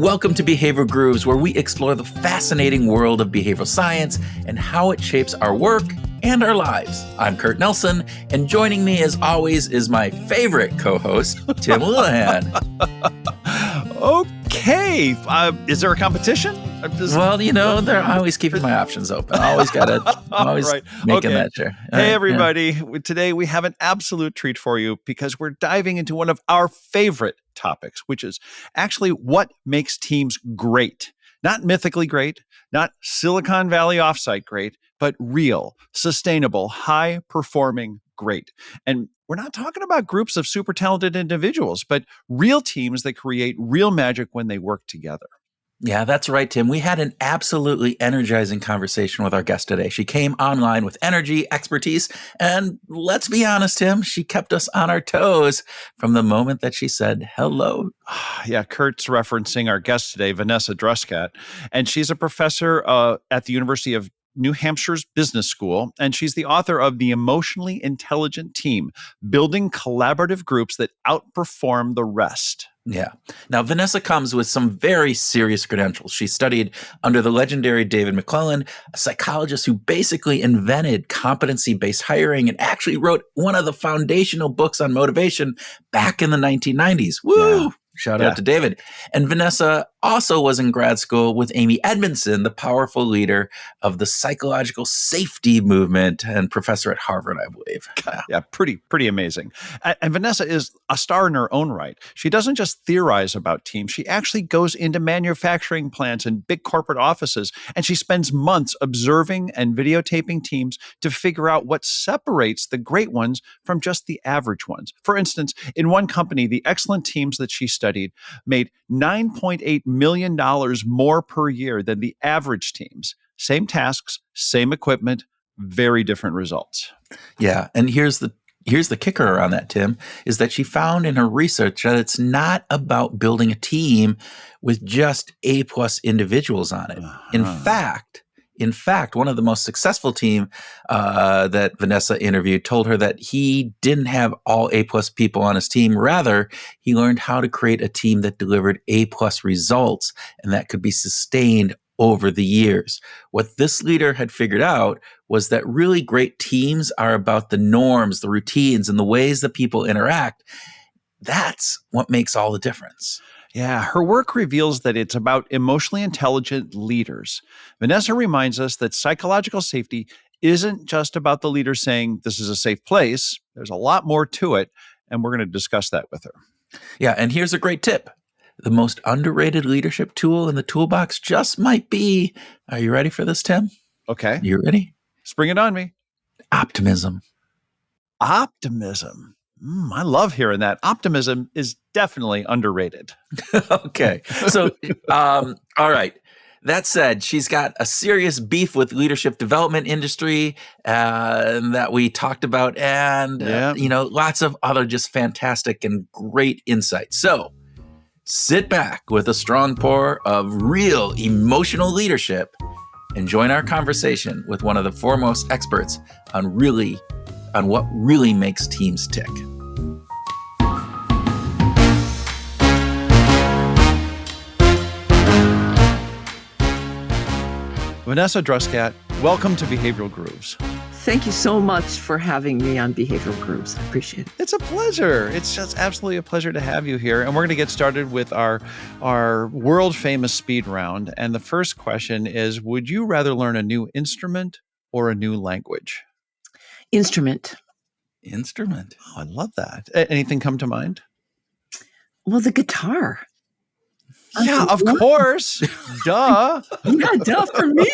Welcome to Behavioral Grooves, where we explore the fascinating world of behavioral science and how it shapes our work and our lives. I'm Kurt Nelson, and joining me as always is my favorite co-host, Tim Lillahan. Okay. Is there a competition? Well, they're always keeping my options open. Always Right. making that sure. Hey, everybody. Today we have an absolute treat for you because we're diving into one of our favorite topics, which is actually what makes teams great. Not mythically great, not Silicon Valley offsite great, but real, sustainable, high-performing great. And we're not talking about groups of super talented individuals, but real teams that create real magic when they work together. Yeah, that's right, Tim. We had an absolutely energizing conversation with our guest today. She came online with energy, expertise, and let's be honest, Tim, she kept us on our toes from the moment that she said hello. Yeah, Kurt's referencing our guest today, Vanessa Druskat, and she's a professor at the University of New Hampshire's Business School, and she's the author of The Emotionally Intelligent Team, Building Collaborative Groups That Outperform the Rest. Yeah. Now, Vanessa comes with some very serious credentials. She studied under the legendary David McClellan, a psychologist who basically invented competency-based hiring and actually wrote one of the foundational books on motivation back in the 1990s. Woo! Yeah. Shout out to David. And Vanessa also was in grad school with Amy Edmondson, the powerful leader of the psychological safety movement and professor at Harvard, I believe. Yeah, pretty amazing. And Vanessa is a star in her own right. She doesn't just theorize about teams. She actually goes into manufacturing plants and big corporate offices, and she spends months observing and videotaping teams to figure out what separates the great ones from just the average ones. For instance, in one company, the excellent teams that she studied made $9.8 million more per year than the average teams. Same tasks, same equipment, very different results. Yeah, and here's the kicker on that, Tim, is that she found in her research that it's not about building a team with just A-plus individuals on it. In fact, one of the most successful team that Vanessa interviewed told her that he didn't have all A-plus people on his team. Rather, he learned how to create a team that delivered A-plus results and that could be sustained over the years. What this leader had figured out was that really great teams are about the norms, the routines, and the ways that people interact. That's what makes all the difference. Yeah, her work reveals that it's about emotionally intelligent leaders. Vanessa reminds us that psychological safety isn't just about the leader saying, this is a safe place. There's a lot more to it, and we're going to discuss that with her. Yeah, and here's a great tip. The most underrated leadership tool in the toolbox just might be, are you ready for this, Tim? Okay. You ready? Spring it on me. Optimism. Optimism. I love hearing that. Optimism is definitely underrated. Okay. So, all right. That said, she's got a serious beef with leadership development industry that we talked about and, lots of other just fantastic and great insights. So sit back with a strong pour of real emotional leadership and join our conversation with one of the foremost experts on what really makes teams tick. Vanessa Druskat, welcome to Behavioral Grooves. Thank you so much for having me on Behavioral Grooves. I appreciate it. It's a pleasure. It's just absolutely a pleasure to have you here. And we're going to get started with our world-famous speed round. And the first question is, would you rather learn a new instrument or a new language? Instrument. Instrument. Oh, I love that. Anything come to mind? Well, the guitar. Yeah, of course. Duh. Yeah, duh for me.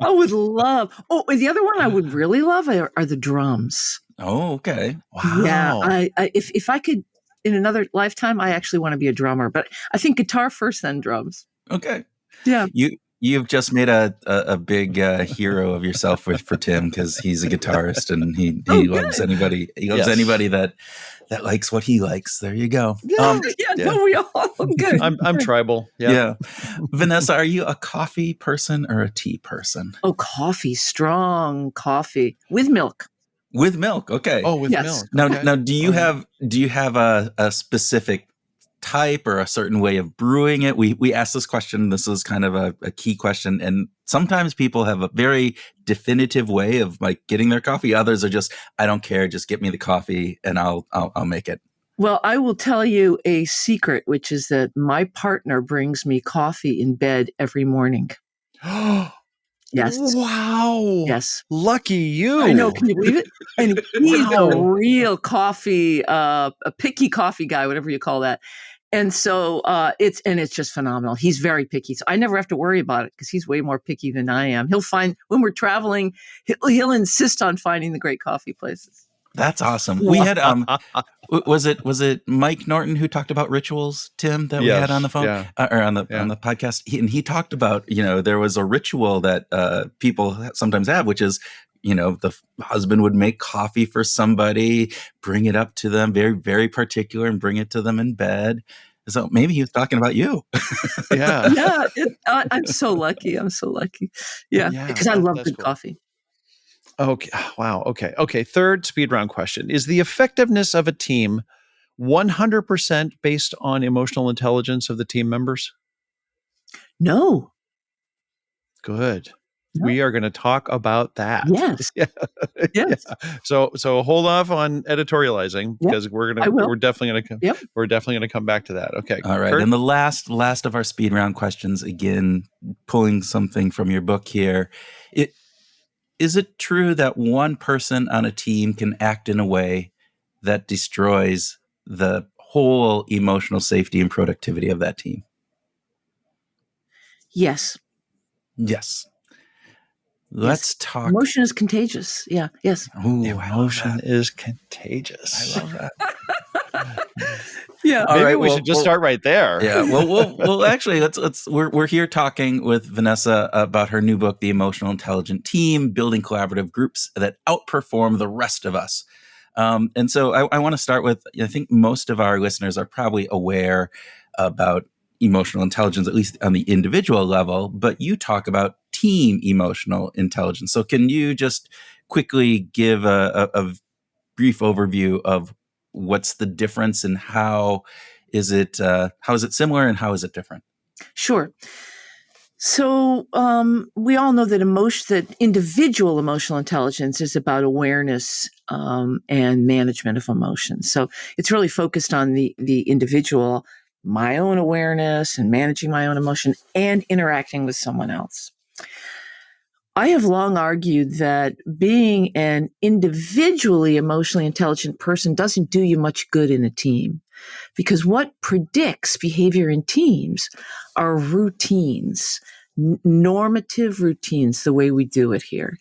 I would love. Oh, the other one I would really love are the drums. Oh, okay. Wow. Yeah, if I could, in another lifetime, I actually want to be a drummer. But I think guitar first, then drums. Okay. Yeah. You've just made a big hero of yourself for Tim because he's a guitarist and he loves anybody. He loves anybody that likes what he likes. There you go. Yeah, no, we all good. I'm tribal. Yeah. Vanessa, are you a coffee person or a tea person? Oh, coffee, strong coffee with milk. With milk, okay. Oh, with milk. Now, okay. now, do you have a specific type or a certain way of brewing it? We ask this question. This is kind of a key question. And sometimes people have a very definitive way of like getting their coffee. Others are just, I don't care. Just get me the coffee and I'll make it. Well, I will tell you a secret, which is that my partner brings me coffee in bed every morning. Yes. Wow. Yes. Lucky you. I know. Can you believe it? And he's a Wow. real coffee, a picky coffee guy, whatever you call that. And so it's just phenomenal. He's very picky. So I never have to worry about it because he's way more picky than I am. He'll find when we're traveling, he'll insist on finding the great coffee places. That's awesome. We had was it Mike Norton who talked about rituals, Tim, that we had on the phone or on the podcast? He talked about, there was a ritual that people sometimes have, which is, the husband would make coffee for somebody, bring it up to them, very, very particular, and bring it to them in bed. So maybe he was talking about you. Yeah. Yeah. I'm so lucky. I'm so lucky. Yeah. Because I love good coffee. Okay. Wow. Okay. Okay. Third speed round question. Is the effectiveness of a team 100% based on emotional intelligence of the team members? No. Good. No. We are going to talk about that. Yes. Yes. Yeah. So hold off on editorializing because we're definitely going to come back to that. Okay. All right. Kurt? And the last of our speed round questions, again, pulling something from your book here. Is it true that one person on a team can act in a way that destroys the whole emotional safety and productivity of that team? Yes. Yes. Let's talk. Emotion is contagious. Yeah. Yes. Ooh, emotion is contagious. I love that. Yeah. Maybe we should just start right there. Yeah. Well, actually, we're here talking with Vanessa about her new book, The Emotional Intelligent Team, Building Collaborative Groups That Outperform the Rest of Us. And so I want to start with, I think most of our listeners are probably aware about emotional intelligence, at least on the individual level, but you talk about team emotional intelligence. So can you just quickly give a brief overview of what's the difference and how is it similar and how is it different? Sure. So we all know that individual emotional intelligence is about awareness and management of emotions. So it's really focused on the individual, my own awareness and managing my own emotion and interacting with someone else. I have long argued that being an individually emotionally intelligent person doesn't do you much good in a team, because what predicts behavior in teams are routines, normative routines, the way we do it here.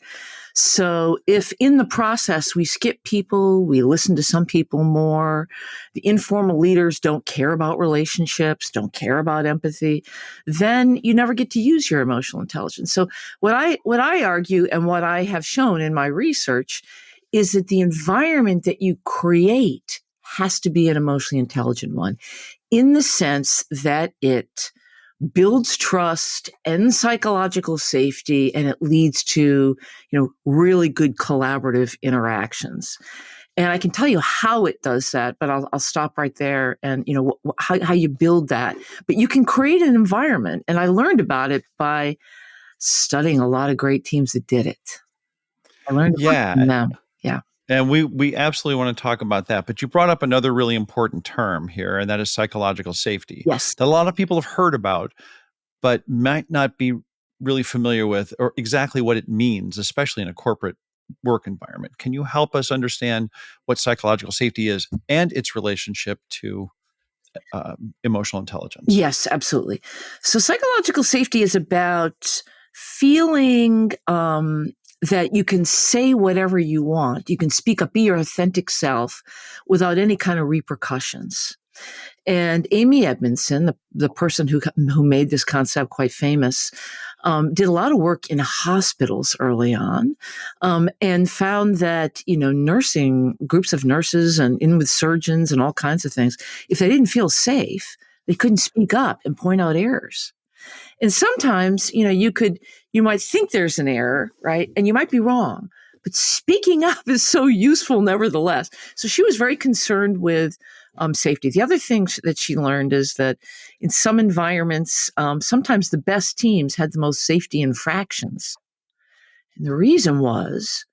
So if in the process we skip people, we listen to some people more, the informal leaders don't care about relationships, don't care about empathy, then you never get to use your emotional intelligence. So what I argue and what I have shown in my research is that the environment that you create has to be an emotionally intelligent one, in the sense that it builds trust and psychological safety, and it leads to, really good collaborative interactions. And I can tell you how it does that, but I'll stop right there and, how you build that. But you can create an environment. And I learned about it by studying a lot of great teams that did it. I learned from them. Yeah. And we absolutely want to talk about that. But you brought up another really important term here, and that is psychological safety. Yes. That a lot of people have heard about, but might not be really familiar with or exactly what it means, especially in a corporate work environment. Can you help us understand what psychological safety is and its relationship to emotional intelligence? Yes, absolutely. So psychological safety is about feeling that you can say whatever you want. You can speak up, be your authentic self without any kind of repercussions. And Amy Edmondson, the person who made this concept quite famous, did a lot of work in hospitals early on, and found that, nursing, groups of nurses and in with surgeons and all kinds of things, if they didn't feel safe, they couldn't speak up and point out errors. And sometimes, you might think there's an error, right? And you might be wrong, but speaking up is so useful nevertheless. So she was very concerned with safety. The other thing that she learned is that in some environments, sometimes the best teams had the most safety infractions. And the reason was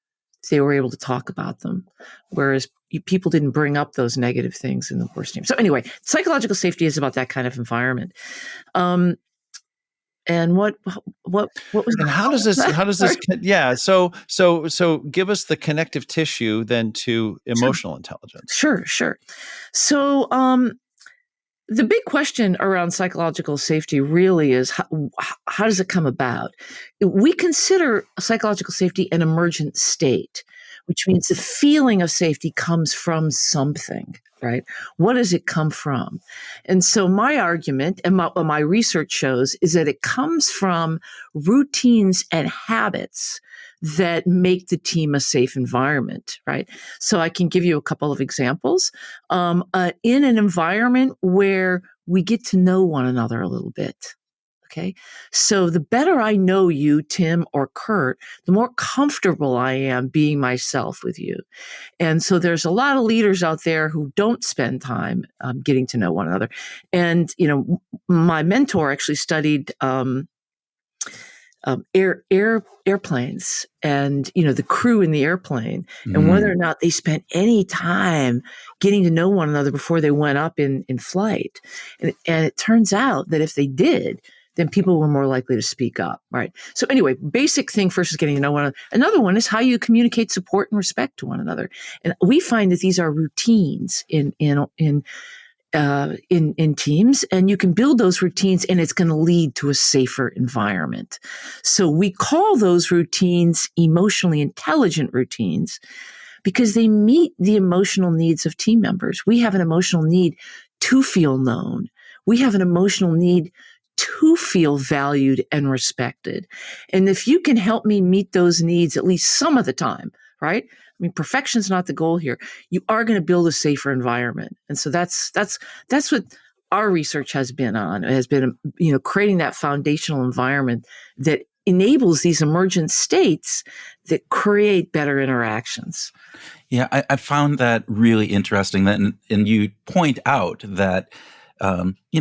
they were able to talk about them, whereas people didn't bring up those negative things in the worst team. So anyway, psychological safety is about that kind of environment. And what was? And how does this? Yeah. So give us the connective tissue then to emotional intelligence. Sure. So, the big question around psychological safety really is how does it come about? We consider psychological safety an emergent state, which means the feeling of safety comes from something, right? What does it come from? And so my argument and what my research shows is that it comes from routines and habits that make the team a safe environment, right? So I can give you a couple of examples. In an environment where we get to know one another a little bit, okay? So the better I know you, Tim or Kurt, the more comfortable I am being myself with you. And so there's a lot of leaders out there who don't spend time getting to know one another. And, my mentor actually studied airplanes and, the crew in the airplane and whether or not they spent any time getting to know one another before they went up in flight. And it turns out that if they did, then people were more likely to speak up, right? So anyway, basic thing first is getting to know one another. Another one is how you communicate support and respect to one another. And we find that these are routines in teams, and you can build those routines and it's going to lead to a safer environment. So we call those routines emotionally intelligent routines because they meet the emotional needs of team members. We have an emotional need to feel known. We have an emotional need to feel valued and respected. And if you can help me meet those needs at least some of the time, right? I mean, perfection's not the goal here. You are going to build a safer environment. And so that's what our research has been on. It has been, creating that foundational environment that enables these emergent states that create better interactions. Yeah, I found that really interesting. And you point out that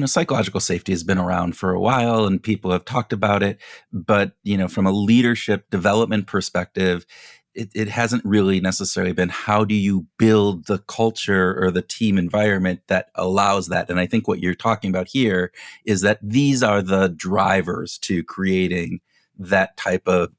psychological safety has been around for a while and people have talked about it. But, from a leadership development perspective, it hasn't really necessarily been how do you build the culture or the team environment that allows that. And I think what you're talking about here is that these are the drivers to creating that type of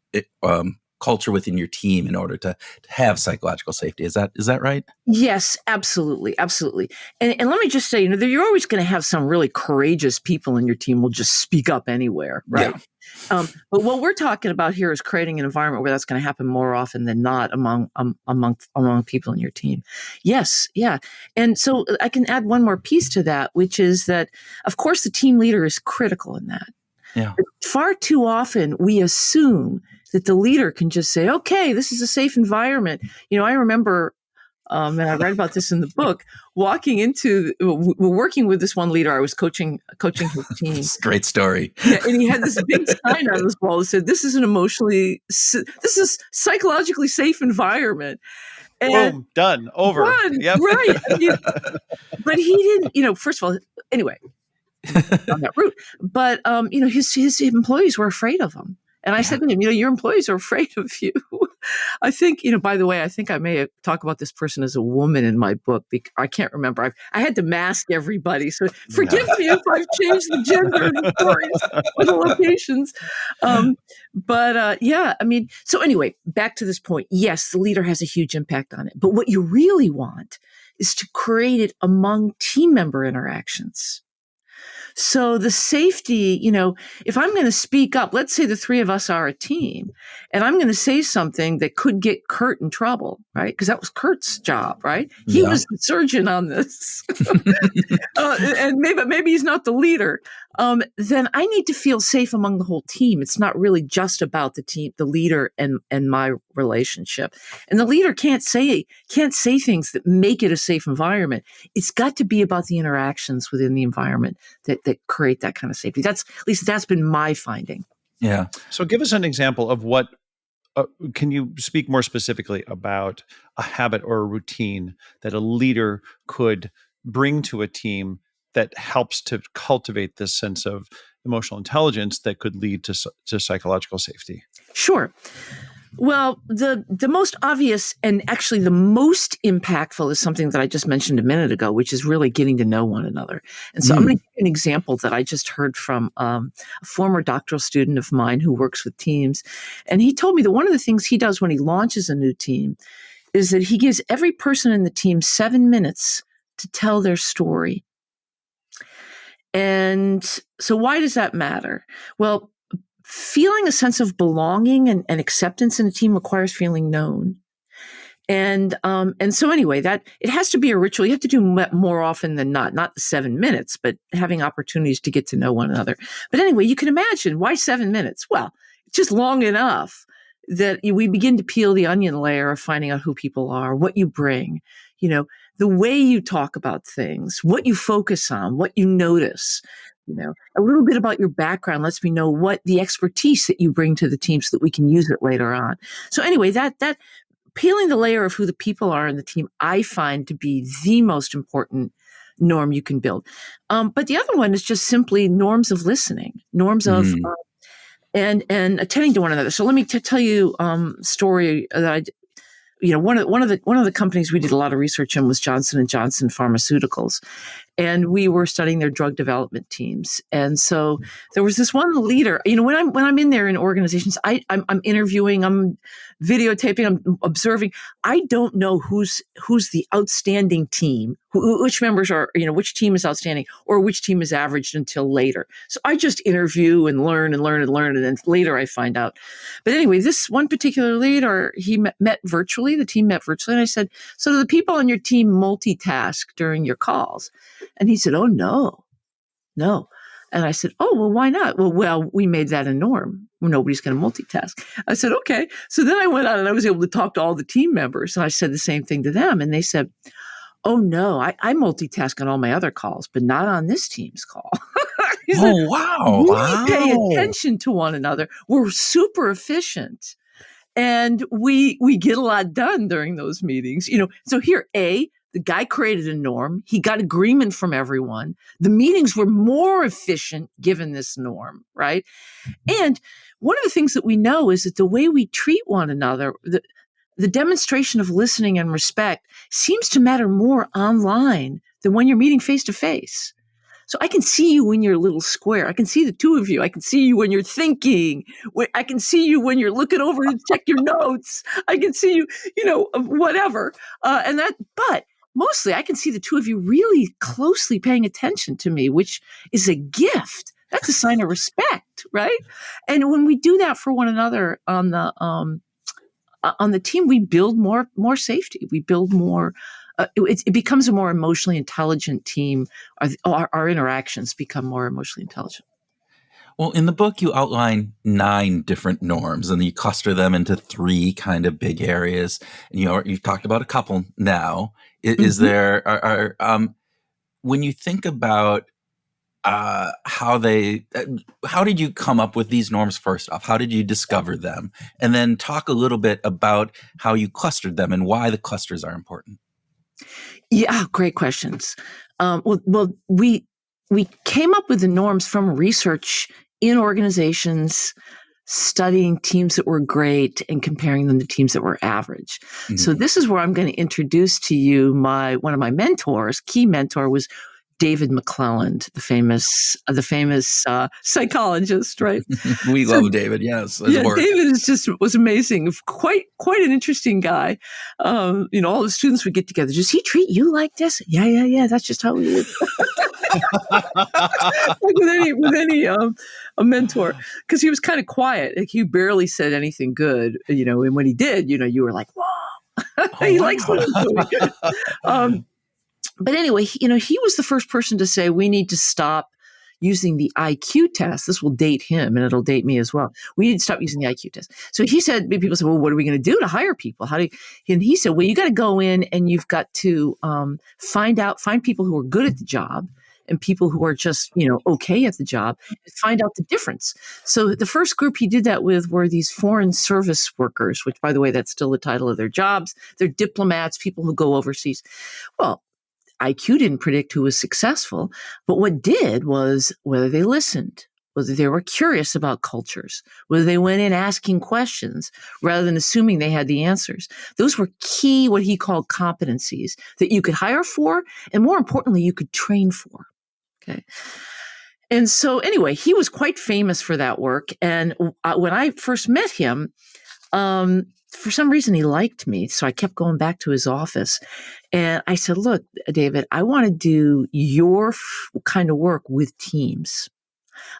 culture within your team in order to have psychological safety. Is that right? Yes, absolutely. Absolutely. And let me just say, you're always going to have some really courageous people in your team will just speak up anywhere, right? Yeah. But what we're talking about here is creating an environment where that's going to happen more often than not among people in your team. Yes, yeah. And so I can add one more piece to that, which is that, of course, the team leader is critical in that. Yeah. But far too often we assume that the leader can just say, "Okay, this is a safe environment." I remember. And I read about this in the book, working with this one leader. I was coaching his team. Great story. Yeah, and he had this big sign on his wall that said, this is psychologically safe environment. And boom, done, over. Done, yep. Right. But he didn't, first of all, anyway, on that route. But, his employees were afraid of him. And I said to him, your employees are afraid of you. I think, by the way, I think I may talk about this person as a woman in my book. I can't remember. I had to mask everybody. So forgive me if I've changed the gender of the stories or the locations. So anyway, back to this point. Yes, the leader has a huge impact on it. But what you really want is to create it among team member interactions. So the safety, if I'm going to speak up, let's say the three of us are a team and I'm going to say something that could get Kurt in trouble, right? Because that was Kurt's job, right? He was the surgeon on this. And maybe he's not the leader. Then I need to feel safe among the whole team. It's not really just about the team, the leader and my relationship. And the leader can't say things that make it a safe environment. It's got to be about the interactions within the environment that create that kind of safety. At least that's been my finding. Yeah. So give us an example of what, can you speak more specifically about a habit or a routine that a leader could bring to a team that helps to cultivate this sense of emotional intelligence that could lead to psychological safety? Sure. Well, the most obvious and actually the most impactful is something that I just mentioned a minute ago, which is really getting to know one another. And so I'm going to give you an example that I just heard from a former doctoral student of mine who works with teams. And he told me that one of the things he does when he launches a new team is that he gives every person in the team 7 minutes to tell their story. And so why does that matter? Well, feeling a sense of belonging and acceptance in a team requires feeling known. And so anyway, that it has to be a ritual. You have to do more often than not the 7 minutes, but having opportunities to get to know one another. But anyway, you can imagine why 7 minutes? Well, it's just long enough that we begin to peel the onion layer of finding out who people are, what you bring, the way you talk about things, what you focus on, what you notice. A little bit about your background lets me know what the expertise that you bring to the team so that we can use it later on. So anyway, that peeling the layer of who the people are in the team, I find to be the most important norm you can build. But the other one is just simply norms of listening, norms of and attending to one another. So let me tell you a story that I. One of the companies we did a lot of research in was Johnson & Johnson Pharmaceuticals. And we were studying their drug development teams. And so there was this one leader, when I'm in there in organizations, I'm interviewing, I'm videotaping, I'm observing. I don't know who's the outstanding team, which members are, which team is outstanding or which team is averaged until later. So I just interview and learn. And then later I find out. But anyway, this one particular leader, he met virtually, the team met virtually. And I said, so do the people on your team multitask during your calls? And he said, oh, no. And I said, oh, well, why not? Well, we made that a norm. Nobody's going to multitask. I said, okay. So then I went out and I was able to talk to all the team members. And I said the same thing to them. And they said, oh, no, I multitask on all my other calls, but not on this team's call. Oh, wow. We pay attention to one another. We're super efficient. And we get a lot done during those meetings. So here, the guy created a norm. He got agreement from everyone. The meetings were more efficient given this norm, right? And one of the things that we know is that the way we treat one another, the demonstration of listening and respect seems to matter more online than when you're meeting face to face. So I can see you in your little square. I can see the two of you. I can see you when you're thinking. I can see you when you're looking over to check your notes. I can see you, whatever. But mostly I can see the two of you really closely paying attention to me, which is a gift. That's a sign of respect, right? And when we do that for one another on the team, we build more safety. We build more. It becomes a more emotionally intelligent team. Our interactions become more emotionally intelligent. Well, in the book, you outline 9 different norms, and you cluster them into 3 kind of big areas. And you've talked about a couple now. Is there when you think about how did you come up with these norms first off? How did you discover them? And then talk a little bit about how you clustered them and why the clusters are important. Yeah, great questions. We came up with the norms from research in organizations, studying teams that were great and comparing them to teams that were average. Mm-hmm. So this is where I'm going to introduce to you one of my mentors. Key mentor was David McClelland, the famous psychologist, right? We love David. Yes, David was amazing. Quite an interesting guy. All the students would get together. Does he treat you like this? Yeah. That's just how he would. Like with any a mentor, because he was kind of quiet. Like he barely said anything good. And when he did, you were like, "Wow, he likes what he's doing." But anyway, he was the first person to say we need to stop using the IQ test. This will date him and it'll date me as well. We need to stop using the IQ test. So he said, people said, well, what are we going to do to hire people? And he said, well, you got to go in and you've got to find people who are good at the job and people who are just, okay at the job, and find out the difference. So the first group he did that with were these foreign service workers, which, by the way, that's still the title of their jobs. They're diplomats, people who go overseas. Well, IQ didn't predict who was successful, but what did was whether they listened, whether they were curious about cultures, whether they went in asking questions rather than assuming they had the answers. Those were key, what he called competencies that you could hire for, and more importantly, you could train for. Okay. And so anyway, he was quite famous for that work. And when I first met him, for some reason he liked me. So I kept going back to his office. And I said, look, David, I want to do your kind of work with teams.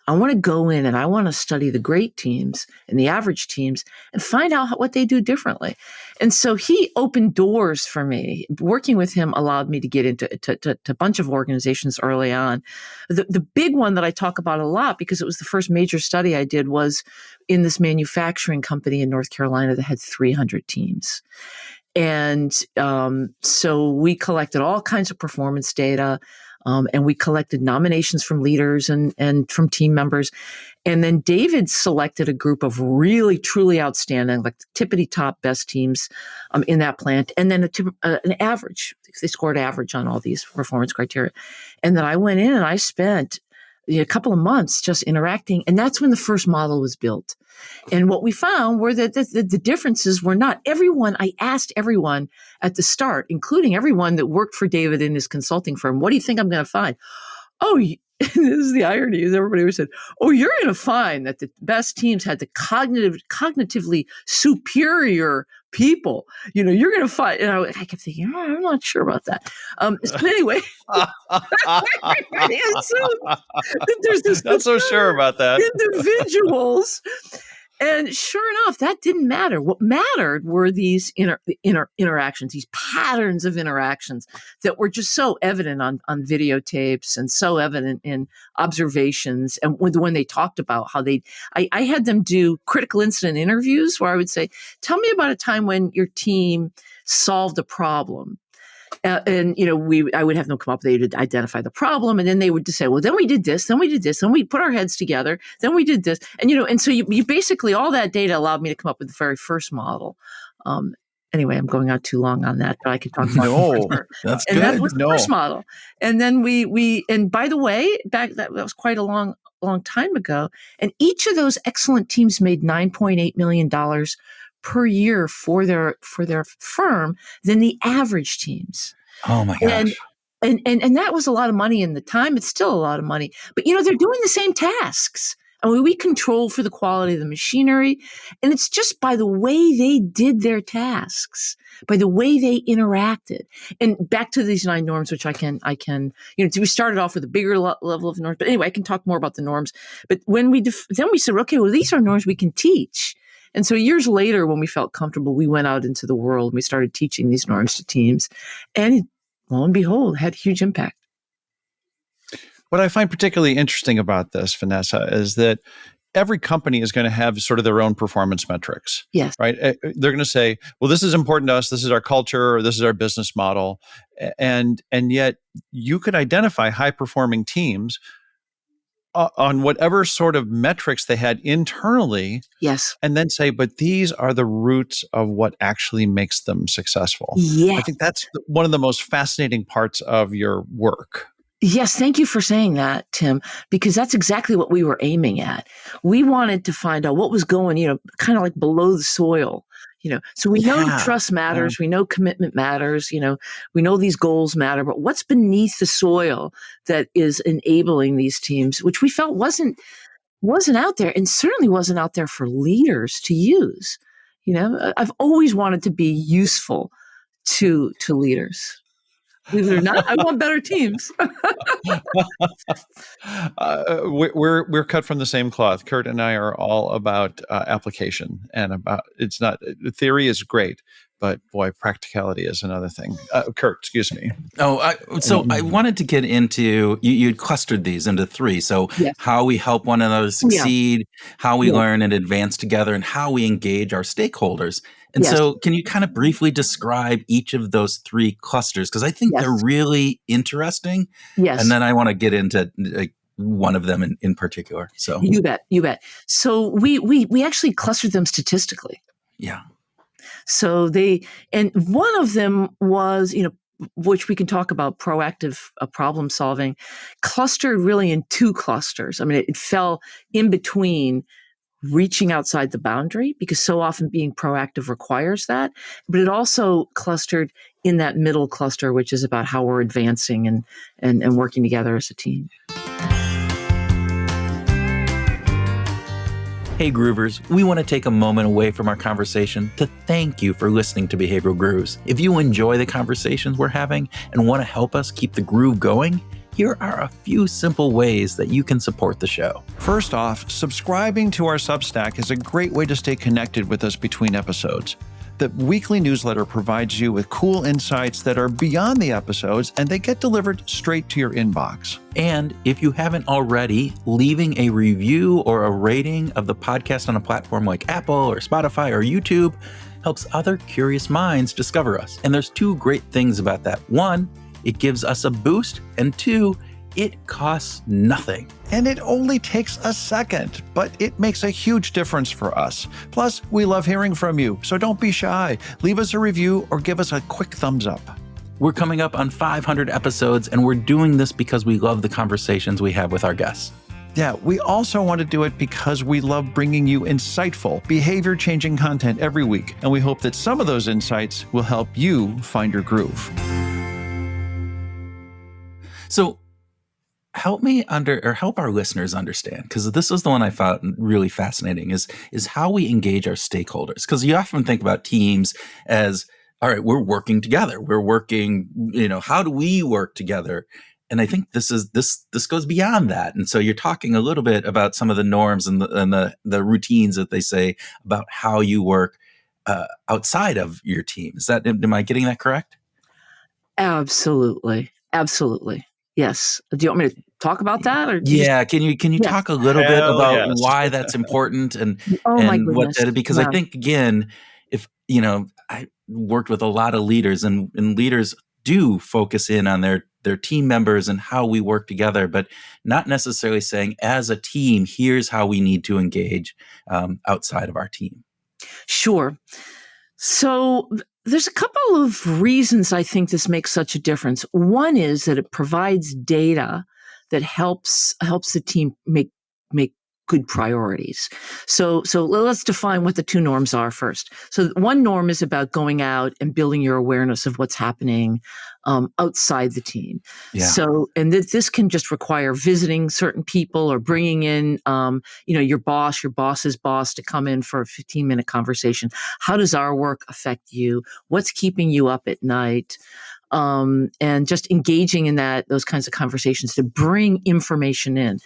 I want to go in and I want to study the great teams and the average teams and find out what they do differently. And so he opened doors for me. Working with him allowed me to get into a bunch of organizations early on. The big one that I talk about a lot, because it was the first major study I did, was in this manufacturing company in North Carolina that had 300 teams. And so we collected all kinds of performance data. And we collected nominations from leaders and from team members. And then David selected a group of really, truly outstanding, like the tippity top best teams in that plant. And then an average. They scored average on all these performance criteria. And then I went in and I spent a couple of months just interacting. And that's when the first model was built. And what we found were that the differences were not everyone. I asked everyone at the start, including everyone that worked for David in his consulting firm, what do you think I'm going to find? Oh, this is the irony, is everybody said, oh, you're going to find that the best teams had the cognitively superior people. You're going to find, and I kept thinking, oh, I'm not sure about that. So anyway, everybody assumes that there's this. Not so sure about that. Individuals. And sure enough, that didn't matter. What mattered were these interactions, these patterns of interactions that were just so evident on videotapes and so evident in observations. And when they talked about how I had them do critical incident interviews where I would say, tell me about a time when your team solved a problem. And I would have them come up, they would identify the problem, and then they would just say, well, then we did this, then we did this, then we put our heads together, then we did this. And so you basically, all that data allowed me to come up with the very first model. Anyway, I'm going out too long on that, but I could talk about it. That's and good. that was the first model. And then and by the way, that was quite a long time ago. And each of those excellent teams made $9.8 million per year for their firm than the average teams. Oh my gosh. And that was a lot of money in the time. It's still a lot of money. But they're doing the same tasks. I mean, we control for the quality of the machinery. And it's just by the way they did their tasks, by the way they interacted. And back to these 9 norms, which I can, we started off with a bigger level of norms. But anyway, I can talk more about the norms. But when then we said, okay, well, these are norms we can teach. And so years later, when we felt comfortable, we went out into the world and we started teaching these norms to teams. And lo and behold, had huge impact. What I find particularly interesting about this, Vanessa, is that every company is going to have sort of their own performance metrics. Yes. Right? They're going to say, well, this is important to us. This is our culture, or this is our business model. And yet you could identify high-performing teams on whatever sort of metrics they had internally. Yes. And then say, but these are the roots of what actually makes them successful. Yes. I think that's one of the most fascinating parts of your work. Yes, thank you for saying that, Tim, because that's exactly what we were aiming at. We wanted to find out what was going, kind of like below the soil. So we know trust matters, we know commitment matters, we know these goals matter, but what's beneath the soil that is enabling these teams, which we felt wasn't out there, and certainly wasn't out there for leaders to use. I've always wanted to be useful to leaders. Believe it or not, I want better teams. We're cut from the same cloth. Kurt and I are all about application, and it's not, theory is great, but boy, practicality is another thing. Kurt, excuse me. I wanted to get into, you clustered these into 3. So how we help one another succeed, how we learn and advance together, and how we engage our stakeholders. And so can you kind of briefly describe each of those 3 clusters? Because I think they're really interesting. Yes. And then I want to get into one of them in particular. So You bet. So we actually clustered them statistically. Yeah. So and one of them was, which we can talk about proactive problem solving, clustered really in two clusters. I mean, it fell in between reaching outside the boundary, because so often being proactive requires that, but it also clustered in that middle cluster, which is about how we're advancing and working together as a team. Hey Groovers, we want to take a moment away from our conversation to thank you for listening to Behavioral Grooves. If you enjoy the conversations we're having and want to help us keep the groove going, here are a few simple ways that you can support the show. First off, subscribing to our Substack is a great way to stay connected with us between episodes. The weekly newsletter provides you with cool insights that are beyond the episodes, and they get delivered straight to your inbox. And if you haven't already, leaving a review or a rating of the podcast on a platform like Apple or Spotify or YouTube helps other curious minds discover us. And there's two great things about that. One, it gives us a boost, and two, it costs nothing. And it only takes a second, but it makes a huge difference for us. Plus, we love hearing from you, so don't be shy. Leave us a review or give us a quick thumbs up. We're coming up on 500 episodes, and we're doing this because we love the conversations we have with our guests. Yeah, we also want to do it because we love bringing you insightful, behavior-changing content every week, and we hope that some of those insights will help you find your groove. So help our listeners understand, because this is the one I found really fascinating, is how we engage our stakeholders. Because you often think about teams as, all right, we're working together. We're working, how do we work together? And I think this goes beyond that. And so you're talking a little bit about some of the norms and the routines that they say about how you work outside of your team. Am I getting that correct? Absolutely. Yes. Do you want me to talk about that? Or can you talk a little bit about why that's important and my goodness. What that, because I think, again, if I worked with a lot of leaders, and leaders do focus in on their team members and how we work together, but not necessarily saying, as a team, here's how we need to engage outside of our team. Sure. So there's a couple of reasons I think this makes such a difference. One is that it provides data that helps the team make good priorities. So let's define what the two norms are first. So one norm is about going out and building your awareness of what's happening outside the team. Yeah. So, and this can just require visiting certain people or bringing in, your boss's boss to come in for a 15-minute conversation. How does our work affect you? What's keeping you up at night? And just engaging in those kinds of conversations to bring information in.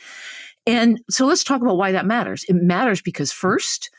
And so let's talk about why that matters. It matters because first,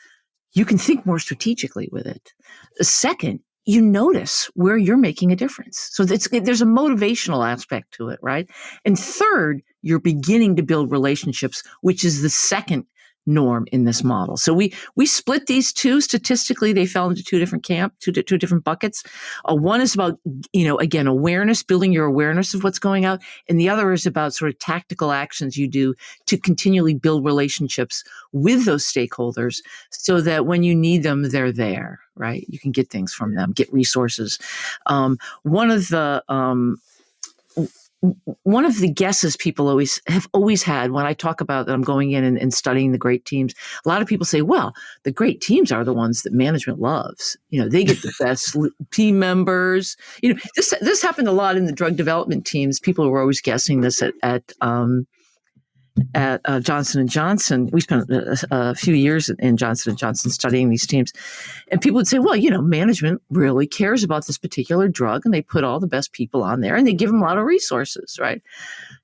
you can think more strategically with it. Second, you notice where you're making a difference. So there's a motivational aspect to it, right? And third, you're beginning to build relationships, which is the second norm in this model. So we split these two. Statistically, they fell into two different buckets. One is about, again, awareness, building your awareness of what's going on. And the other is about sort of tactical actions you do to continually build relationships with those stakeholders so that when you need them, they're there, right? You can get things from them, get resources. One of the guesses people have always had when I talk about that I'm going in and studying the great teams, a lot of people say, well, the great teams are the ones that management loves. They get the best team members. This happened a lot in the drug development teams. People were always guessing this at Johnson & Johnson. We spent a few years in Johnson & Johnson studying these teams. And people would say, well, management really cares about this particular drug, and they put all the best people on there, and they give them a lot of resources, right?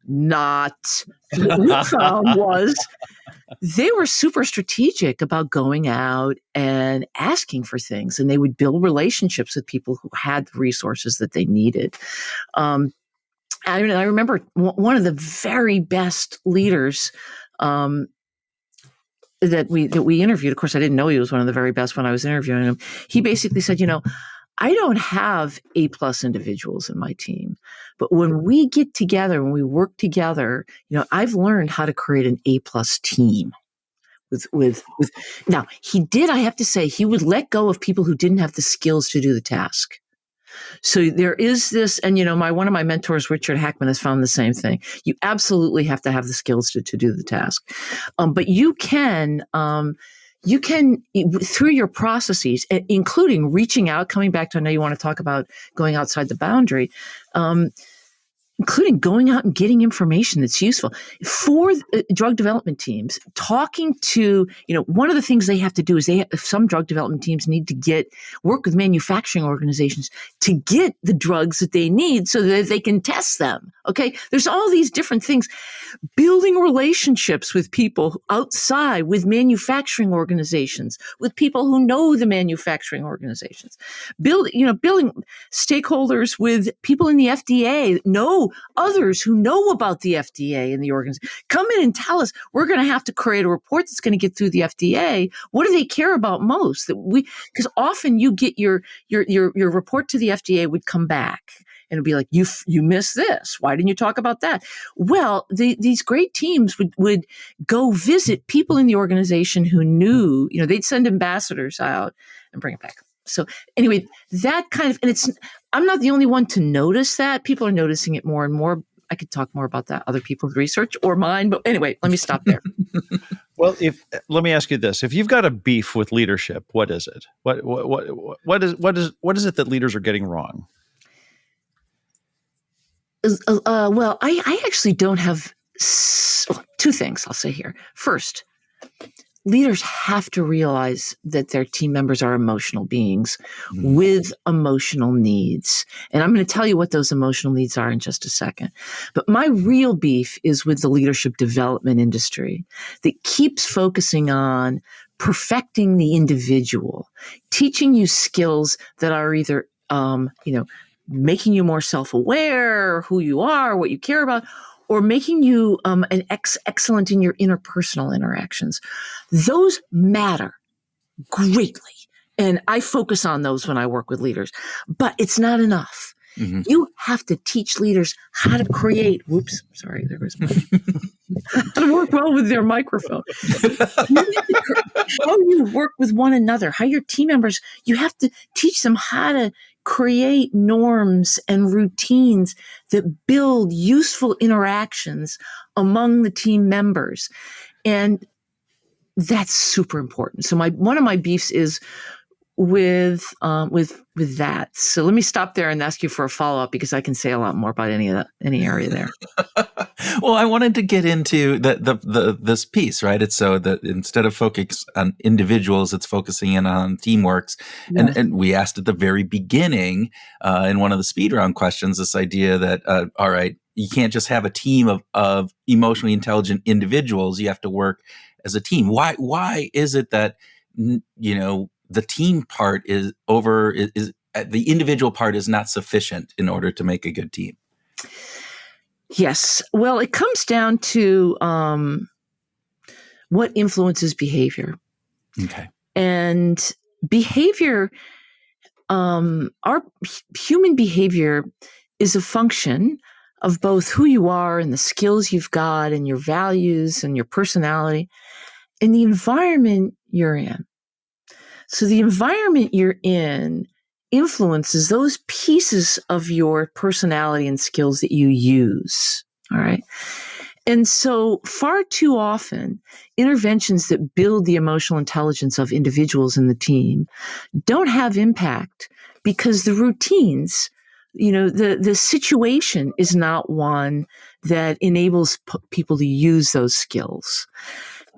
Not. What we found was they were super strategic about going out and asking for things, and they would build relationships with people who had the resources that they needed. I remember one of the very best leaders that we interviewed. Of course, I didn't know he was one of the very best when I was interviewing him. He basically said, I don't have A+ individuals in my team, but when we get together, when we work together, I've learned how to create an A+ team. Now, I have to say, he would let go of people who didn't have the skills to do the task. So there is this, and one of my mentors, Richard Hackman, has found the same thing. You absolutely have to have the skills to do the task. But you can, through your processes, including reaching out, coming back to, I know you want to talk about going outside the boundary, including going out and getting information that's useful for drug development teams. Talking to, one of the things they have to do is some drug development teams need to work with manufacturing organizations to get the drugs that they need so that they can test them. Okay. There's all these different things. Building relationships with people outside, with manufacturing organizations, with people who know the manufacturing organizations, building stakeholders with people in the FDA, know others who know about the FDA and the organization. Come in and tell us, we're going to have to create a report that's going to get through the FDA. What do they care about most? Because often you get your report to the FDA would come back and it'd be like, you missed this. Why didn't you talk about that? Well, these great teams would go visit people in the organization who knew, they'd send ambassadors out and bring it back. So anyway, that kind of, and I'm not the only one to notice that. People are noticing it more and more. I could talk more about that, other people's research or mine, but anyway, let me stop there. Well, let me ask you this: if you've got a beef with leadership, what is it? What is it that leaders are getting wrong? Well, I actually don't have two things I'll say here. First, leaders have to realize that their team members are emotional beings with emotional needs. And I'm going to tell you what those emotional needs are in just a second. But my real beef is with the leadership development industry that keeps focusing on perfecting the individual, teaching you skills that are either, making you more self-aware, who you are, what you care about, or making you excellent in your interpersonal interactions. Those matter greatly. And I focus on those when I work with leaders. But it's not enough. Mm-hmm. You have to teach leaders how to create, how to work well with their microphone. How you work with one another, how your team members, you have to teach them how to create norms and routines that build useful interactions among the team members. And that's super important. So one of my beefs is with that. So let me stop there and ask you for a follow-up, because I can say a lot more about any area there. Well, I wanted to get into this piece, right? It's so that instead of focus on individuals, it's focusing in on teamworks. Yeah. And we asked at the very beginning in one of the speed round questions, this idea that, all right, you can't just have a team of emotionally intelligent individuals. You have to work as a team. Why is it that, the team part is the individual part is not sufficient in order to make a good team? Yes. Well, it comes down to what influences behavior. Okay. And behavior, our human behavior is a function of both who you are and the skills you've got and your values and your personality and the environment you're in. So the environment you're in influences those pieces of your personality and skills that you use. All right. And so far too often, interventions that build the emotional intelligence of individuals in the team don't have impact because the routines, the situation is not one that enables people to use those skills.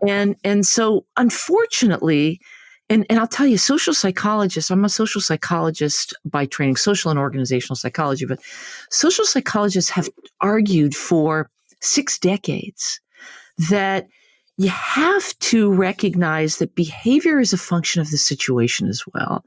And so unfortunately, and I'll tell you, social psychologists, I'm a social psychologist by training, social and organizational psychology, but social psychologists have argued for 6 decades that you have to recognize that behavior is a function of the situation as well.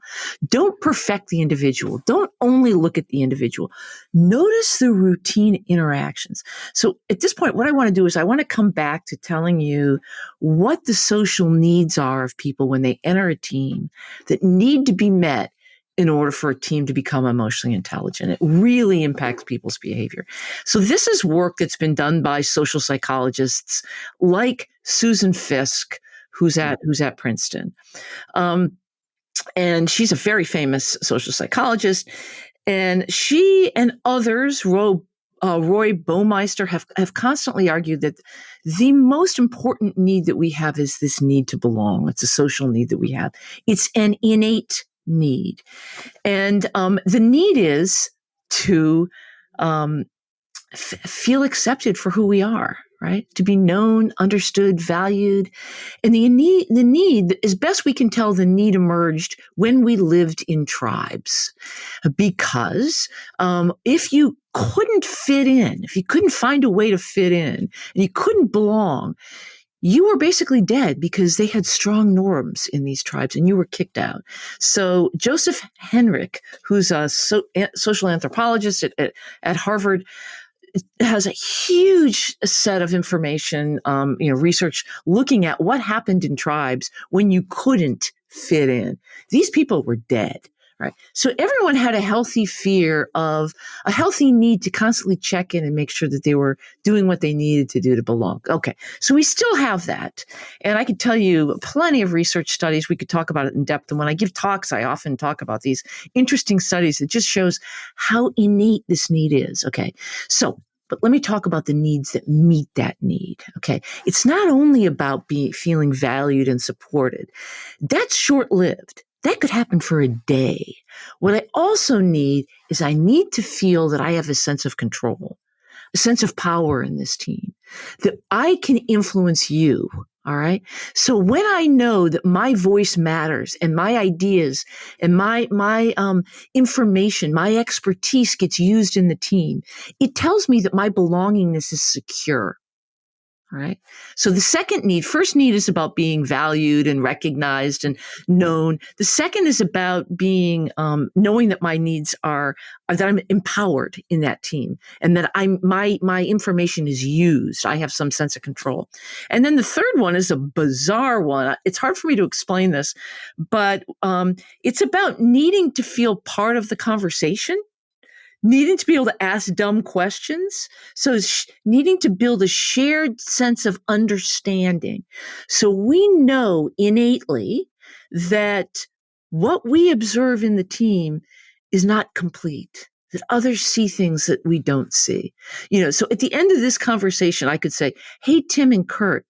Don't perfect the individual. Don't only look at the individual. Notice the routine interactions. So at this point, what I want to do is I want to come back to telling you what the social needs are of people when they enter a team that need to be met in order for a team to become emotionally intelligent. It really impacts people's behavior. So this is work that's been done by social psychologists like Susan Fiske, who's at Princeton. And she's a very famous social psychologist. And she and others, Roy Baumeister, have constantly argued that the most important need that we have is this need to belong. It's a social need that we have. It's an innate need. And the need is to feel accepted for who we are, right? To be known, understood, valued. And the need, as best we can tell, the need emerged when we lived in tribes. Because if you couldn't fit in, if you couldn't find a way to fit in, and you couldn't belong, you were basically dead because they had strong norms in these tribes and you were kicked out. So Joseph Henrich, who's a social anthropologist at Harvard, has a huge set of information, research looking at what happened in tribes when you couldn't fit in. These people were dead, right? So everyone had a healthy need to constantly check in and make sure that they were doing what they needed to do to belong. Okay, so we still have that. And I could tell you plenty of research studies. We could talk about it in depth. And when I give talks, I often talk about these interesting studies that just shows how innate this need is. Okay, but let me talk about the needs that meet that need. Okay. It's not only about feeling valued and supported. That's short-lived. That could happen for a day. What I also need is I need to feel that I have a sense of control, a sense of power in this team, that I can influence you. All right. So when I know that my voice matters and my ideas and my information, my expertise gets used in the team, it tells me that my belongingness is secure. All right. So the first need is about being valued and recognized and known. The second is about being, knowing that my needs are that I'm empowered in that team and that my information is used. I have some sense of control. And then the third one is a bizarre one. It's hard for me to explain this, but it's about needing to feel part of the conversation. Needing to be able to ask dumb questions. So needing to build a shared sense of understanding. So we know innately that what we observe in the team is not complete, that others see things that we don't see. So at the end of this conversation, I could say, hey, Tim and Kurt,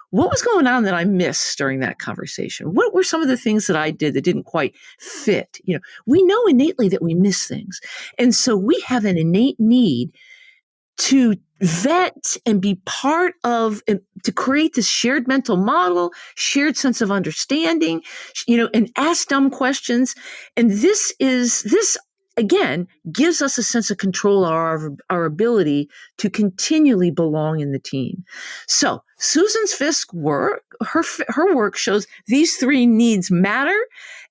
what was going on that I missed during that conversation? What were some of the things that I did that didn't quite fit? We know innately that we miss things. And so we have an innate need to vet and be part of, and to create this shared mental model, shared sense of understanding, and ask dumb questions. And this again, gives us a sense of control, our ability to continually belong in the team. So Susan Fisk's work, her work shows these three needs matter.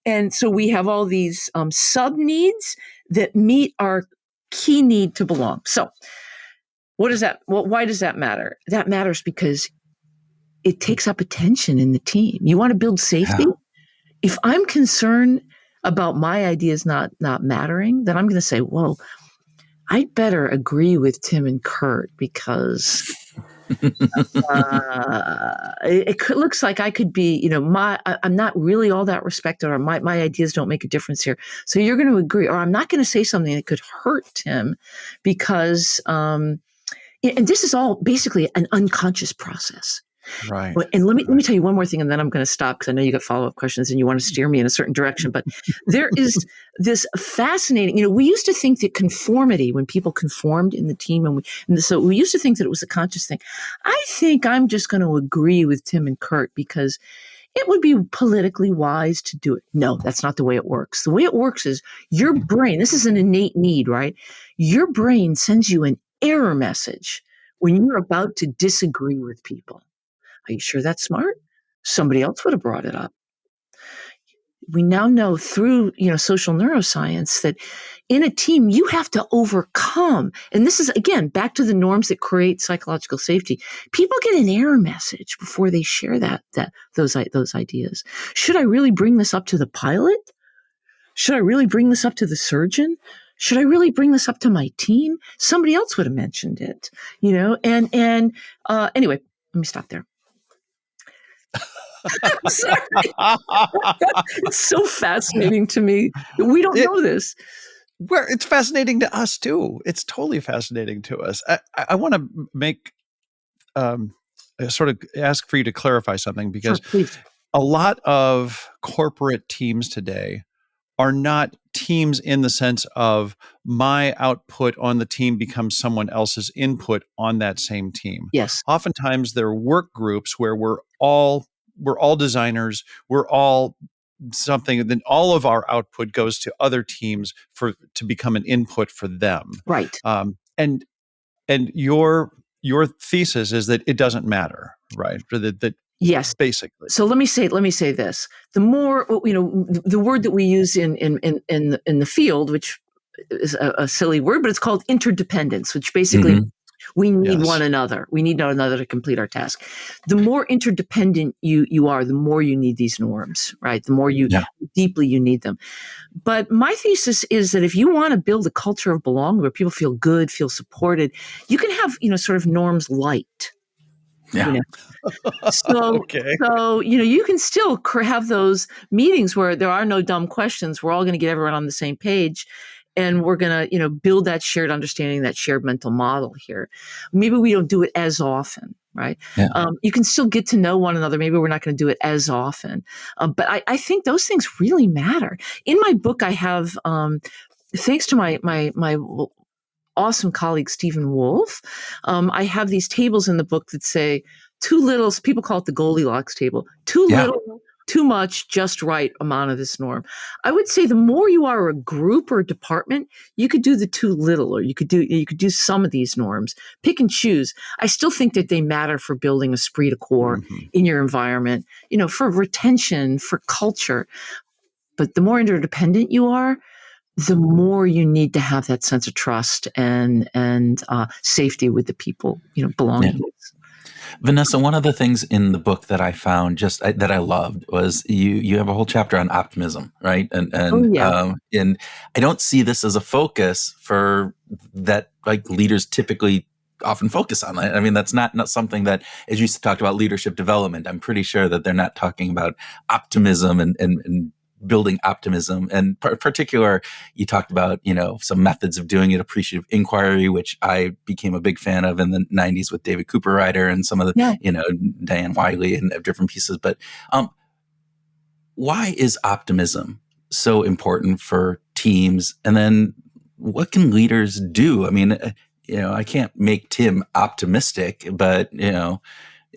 And so we have all these sub-needs that meet our key need to belong. So why does that matter? That matters because it takes up attention in the team. You want to build safety? Yeah. If I'm concerned about my ideas not mattering, then I'm going to say, whoa, I'd better agree with Tim and Kurt because it looks like I could be, I'm not really all that respected, or my ideas don't make a difference here. So you're going to agree, or I'm not going to say something that could hurt Tim because, and this is all basically an unconscious process. Right. And let me tell you one more thing, and then I'm going to stop because I know you got follow-up questions and you want to steer me in a certain direction. But there is this fascinating, we used to think that conformity, when people conformed in the team, so we used to think that it was a conscious thing. I think I'm just going to agree with Tim and Kurt because it would be politically wise to do it. No, that's not the way it works. The way it works is your brain, this is an innate need, right? Your brain sends you an error message when you're about to disagree with people. Are you sure that's smart? Somebody else would have brought it up. We now know through, social neuroscience that in a team, you have to overcome. And this is, again, back to the norms that create psychological safety. People get an error message before they share those ideas. Should I really bring this up to the pilot? Should I really bring this up to the surgeon? Should I really bring this up to my team? Somebody else would have mentioned it, and anyway, let me stop there. I'm sorry. It's so fascinating to me. We don't know this. where it's fascinating to us too. It's totally fascinating to us. I want to make sort of ask for you to clarify something, Sure, because please. a lot of corporate teams today are not teams in the sense of my output on the team becomes someone else's input on that same team. Yes. Oftentimes they're work groups where we're all designers, we're all something, then all of our output goes to other teams to become an input for them. Right. And your thesis is that it doesn't matter, right? That Yes. basically. So let me say this: the more, the word that we use in the field, which is a silly word, but it's called interdependence, which basically Mm-hmm. we need Yes. one another. We need one another to complete our task. The more interdependent you are, the more you need these norms, right? The more deeply you need them. But my thesis is that if you want to build a culture of belonging where people feel good, feel supported, you can have, sort of norms light. Yeah. Okay. So, you can still have those meetings where there are no dumb questions. We're all going to get everyone on the same page. And we're going to, build that shared understanding, that shared mental model here. Maybe we don't do it as often, right? Yeah. You can still get to know one another. Maybe we're not going to do it as often. But I think those things really matter. In my book, I have, thanks to my awesome colleague, Stephen Wolf, I have these tables in the book that say too little, people call it the Goldilocks table, too little, too much, just right amount of this norm. I would say the more you are a group or a department, you could do the too little, or you could do some of these norms. Pick and choose. I still think that they matter for building esprit de corps in your environment, for retention, for culture. But the more interdependent you are, the more you need to have that sense of trust and safety with the people, belonging. Yeah. Vanessa, one of the things in the book that I found that I loved was you have a whole chapter on optimism, right? And I don't see this as a focus for that, like leaders typically often focus on. I mean, that's not something that, as you talked about leadership development, I'm pretty sure that they're not talking about optimism and building optimism. And particular, you talked about, some methods of doing it, appreciative inquiry, which I became a big fan of in the 90s with David Cooperrider and some of the, Diane Wiley and different pieces. But why is optimism so important for teams? And then what can leaders do? I mean, I can't make Tim optimistic, but,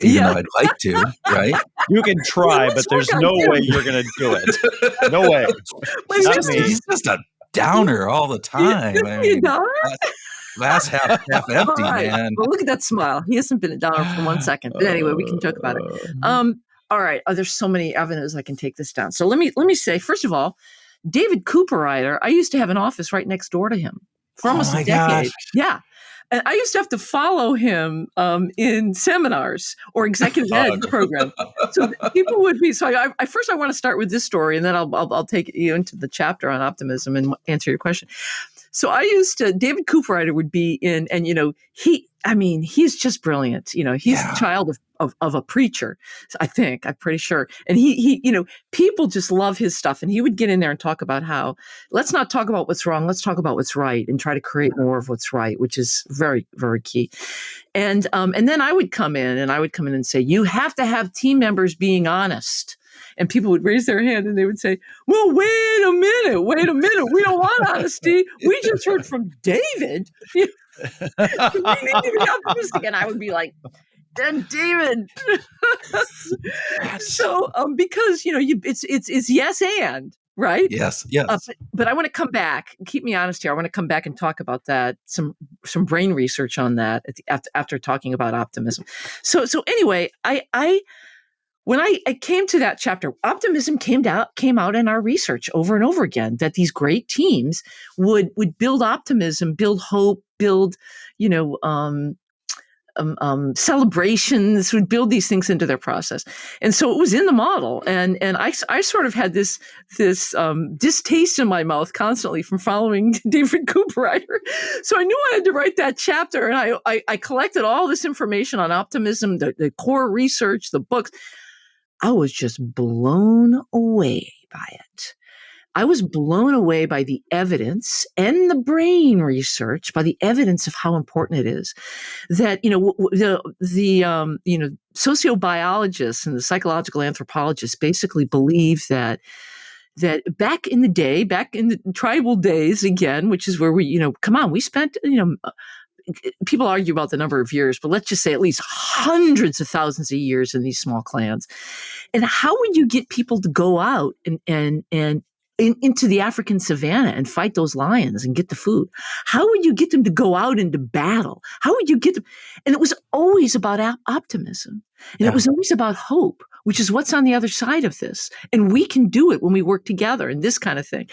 even though I'd like to, right? You can try, but there's no way you're going to do it. No way. He's just a downer all the time. I mean, glass half empty, right. man. Well, look at that smile. He hasn't been a downer for 1 second. But anyway, we can talk about it. All right. There's so many avenues I can take this down. So let me say, first of all, David Cooperrider, I used to have an office right next door to him for almost a decade. Gosh. Yeah. And I used to have to follow him in seminars or executive ed programs. So people would be. So I first I want to start with this story, and then I'll take you into the chapter on optimism and answer your question. So David Cooperrider would be in, and he's just brilliant. He's the child of a preacher, I'm pretty sure. And he people just love his stuff. And he would get in there and talk about how, let's not talk about what's wrong, let's talk about what's right and try to create more of what's right, which is very, very key. And then I would come in and say, you have to have team members being honest. And people would raise their hand and they would say, well, wait a minute. We don't want honesty. We just heard from David. We need to be optimistic. And I would be like, then David. So, because, it's yes and, right? Yes. But I want to come back, keep me honest here. I want to come back and talk about that, some brain research on that after talking about optimism. So anyway, when I came to that chapter, optimism came out in our research over and over again, that these great teams would build optimism, build hope, build, celebrations, would build these things into their process. And so it was in the model. And I sort of had this distaste in my mouth constantly from following David Cooperrider. So I knew I had to write that chapter. And I collected all this information on optimism, the core research, the books. I was just blown away by it. I was blown away by the evidence and the brain research, by the evidence of how important it is that, the sociobiologists and the psychological anthropologists basically believe that back in the day, back in the tribal days again, which is where we spent, people argue about the number of years, but let's just say at least hundreds of thousands of years in these small clans. And how would you get people to go out into the African savannah and fight those lions and get the food? How would you get them to go out into battle? How would you get them? And it was always about optimism. And it was always about hope, which is what's on the other side of this. And we can do it when we work together and this kind of thing.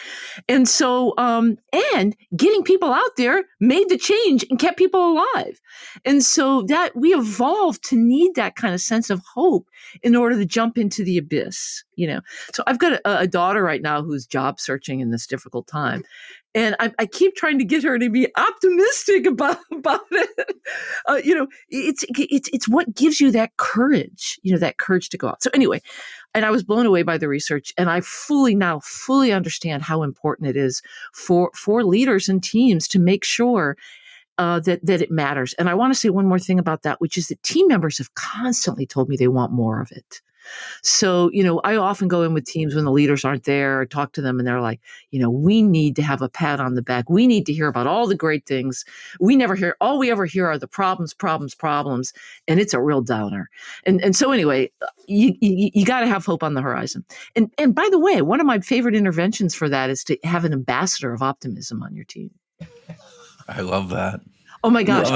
And so, and getting people out there made the change and kept people alive. And so that we evolved to need that kind of sense of hope in order to jump into the abyss, So I've got a daughter right now who's job searching in this difficult time. And I keep trying to get her to be optimistic about it. It's what gives you that courage, that courage to go out. So anyway, and I was blown away by the research, and I fully understand how important it is for leaders and teams to make sure that it matters. And I want to say one more thing about that, which is that team members have constantly told me they want more of it. So, I often go in with teams when the leaders aren't there, or talk to them, and they're like, we need to have a pat on the back. We need to hear about all the great things. All we ever hear are the problems. And it's a real downer. And so anyway, you got to have hope on the horizon. And by the way, one of my favorite interventions for that is to have an ambassador of optimism on your team. I love that. Oh my gosh.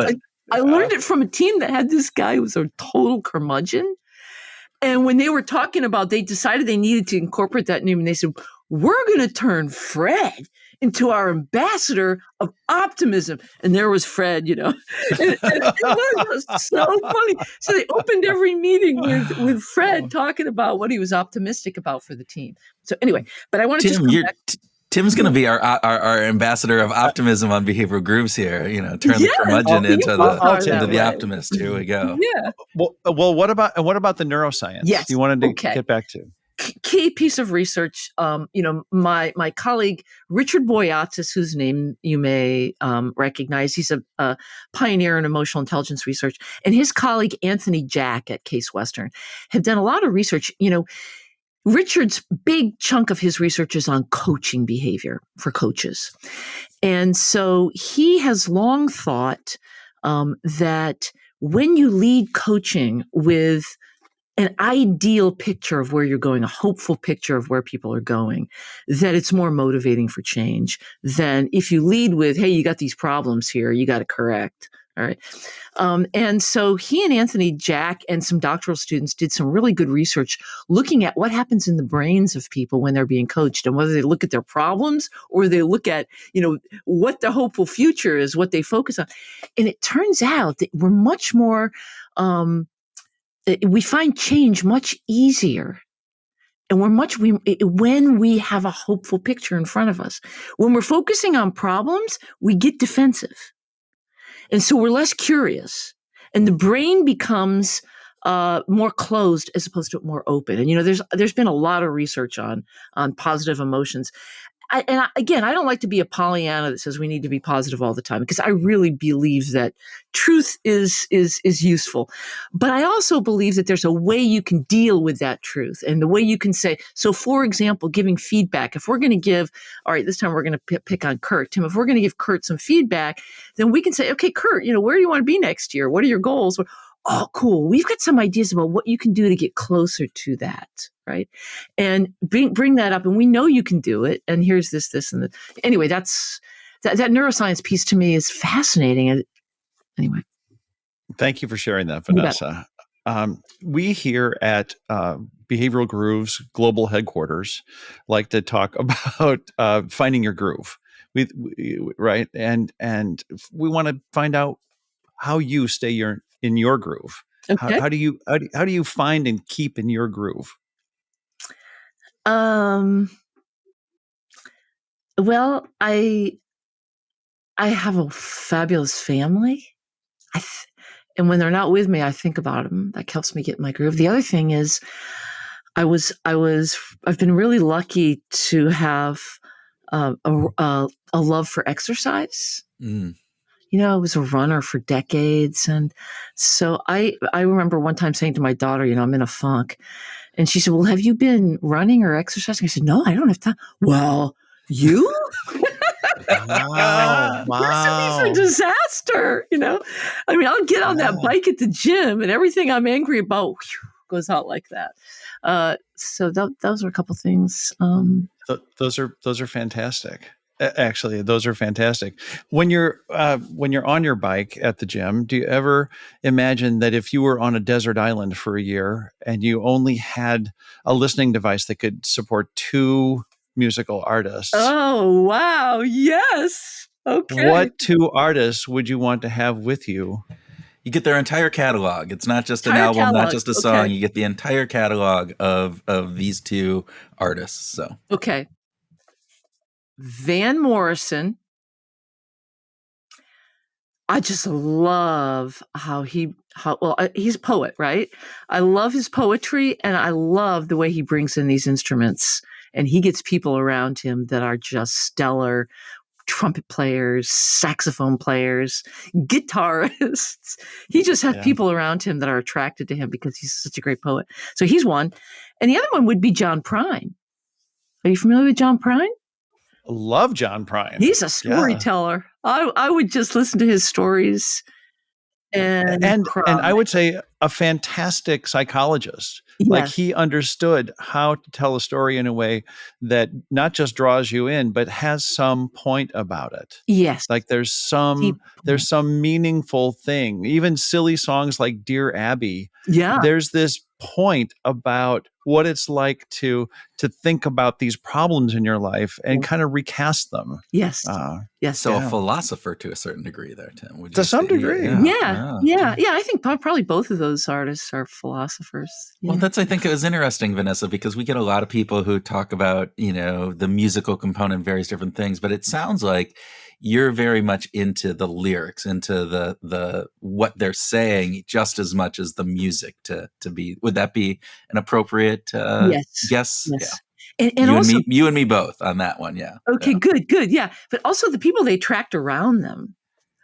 I learned it from a team that had this guy who was a total curmudgeon. And when they were talking about, they decided they needed to incorporate that name, and they said, we're going to turn Fred into our ambassador of optimism. And there was Fred, and it was so funny. So they opened every meeting with Fred talking about what he was optimistic about for the team. So anyway, but I want to just come back. Tim's going to be our ambassador of optimism on Behavioral Grooves here. Turn the curmudgeon into the optimist. Here we go. Yeah. Well, what about the neuroscience? Yes. You wanted to get back to key piece of research. My colleague Richard Boyatzis, whose name you may recognize, he's a pioneer in emotional intelligence research, and his colleague Anthony Jack at Case Western have done a lot of research. Richard's big chunk of his research is on coaching behavior for coaches. And so he has long thought that when you lead coaching with an ideal picture of where you're going, a hopeful picture of where people are going, that it's more motivating for change than if you lead with, hey, you got these problems here, you got to correct. All right. And so he and Anthony Jack and some doctoral students did some really good research looking at what happens in the brains of people when they're being coached, and whether they look at their problems or they look at, what the hopeful future is, what they focus on. And it turns out that we're much more, we find change much easier. And when we have a hopeful picture in front of us. When we're focusing on problems, we get defensive. And so we're less curious, and the brain becomes more closed as opposed to more open. And there's been a lot of research on positive emotions. I don't like to be a Pollyanna that says we need to be positive all the time, because I really believe that truth is useful. But I also believe that there's a way you can deal with that truth, and the way you can say, so for example, giving feedback. If we're going to give, all right, this time we're going to pick on Kurt. Tim, if we're going to give Kurt some feedback, then we can say, okay, Kurt, where do you want to be next year? What are your goals? Oh, cool. We've got some ideas about what you can do to get closer to that, right? And bring that up, and we know you can do it. And here's this, and that. Anyway, that neuroscience piece to me is fascinating. And anyway, thank you for sharing that, Vanessa. We here at Behavioral Grooves Global Headquarters like to talk about finding your groove, right? And we want to find out how you stay in your groove. Okay. How do you find and keep in your groove? Well, I have a fabulous family. And when they're not with me, I think about them. That helps me get in my groove. The other thing is, I've been really lucky to have a love for exercise. Mm. I was a runner for decades. And so I remember one time saying to my daughter, I'm in a funk. And she said, well, have you been running or exercising? I said, no, I don't have time. Well, you? Wow. Recipes for disaster, I mean, I'll get on that bike at the gym and everything I'm angry about goes out like that. So those are a couple things. Those are fantastic. Actually, those are fantastic. When you're on your bike at the gym, do you ever imagine that if you were on a desert island for a year and you only had a listening device that could support 2 musical artists? Oh, wow. Yes. Okay. What 2 artists would you want to have with you? You get their entire catalog. It's not just an album, not just a song. Okay. You get the entire catalog of these 2 artists. So okay. Van Morrison. I just love he's a poet, right? I love his poetry and I love the way he brings in these instruments and he gets people around him that are just stellar trumpet players, saxophone players, guitarists. He just has people around him that are attracted to him because he's such a great poet. So he's one. And the other one would be John Prine. Are you familiar with John Prine? Love John Prine. He's a storyteller. Yeah. I would just listen to his stories and I would say a fantastic psychologist. Yes. Like he understood how to tell a story in a way that not just draws you in, but has some point about it. Yes. Like there's some meaningful thing. Even silly songs like Dear Abby. Yeah. There's this point about what it's like to think about these problems in your life and kind of recast them. Yes. Yes. So a philosopher to a certain degree there, Tim. To some degree. Yeah. I think probably both of those artists are philosophers. Yeah. Well, I think it was interesting, Vanessa, because we get a lot of people who talk about, the musical component, various different things, but it sounds like you're very much into the lyrics, into the what they're saying, just as much as the music to be. Would that be an appropriate guess? Yes. Yeah. And also, you and me both on that one. Yeah. Okay, yeah. good. Yeah. But also the people they attract around them.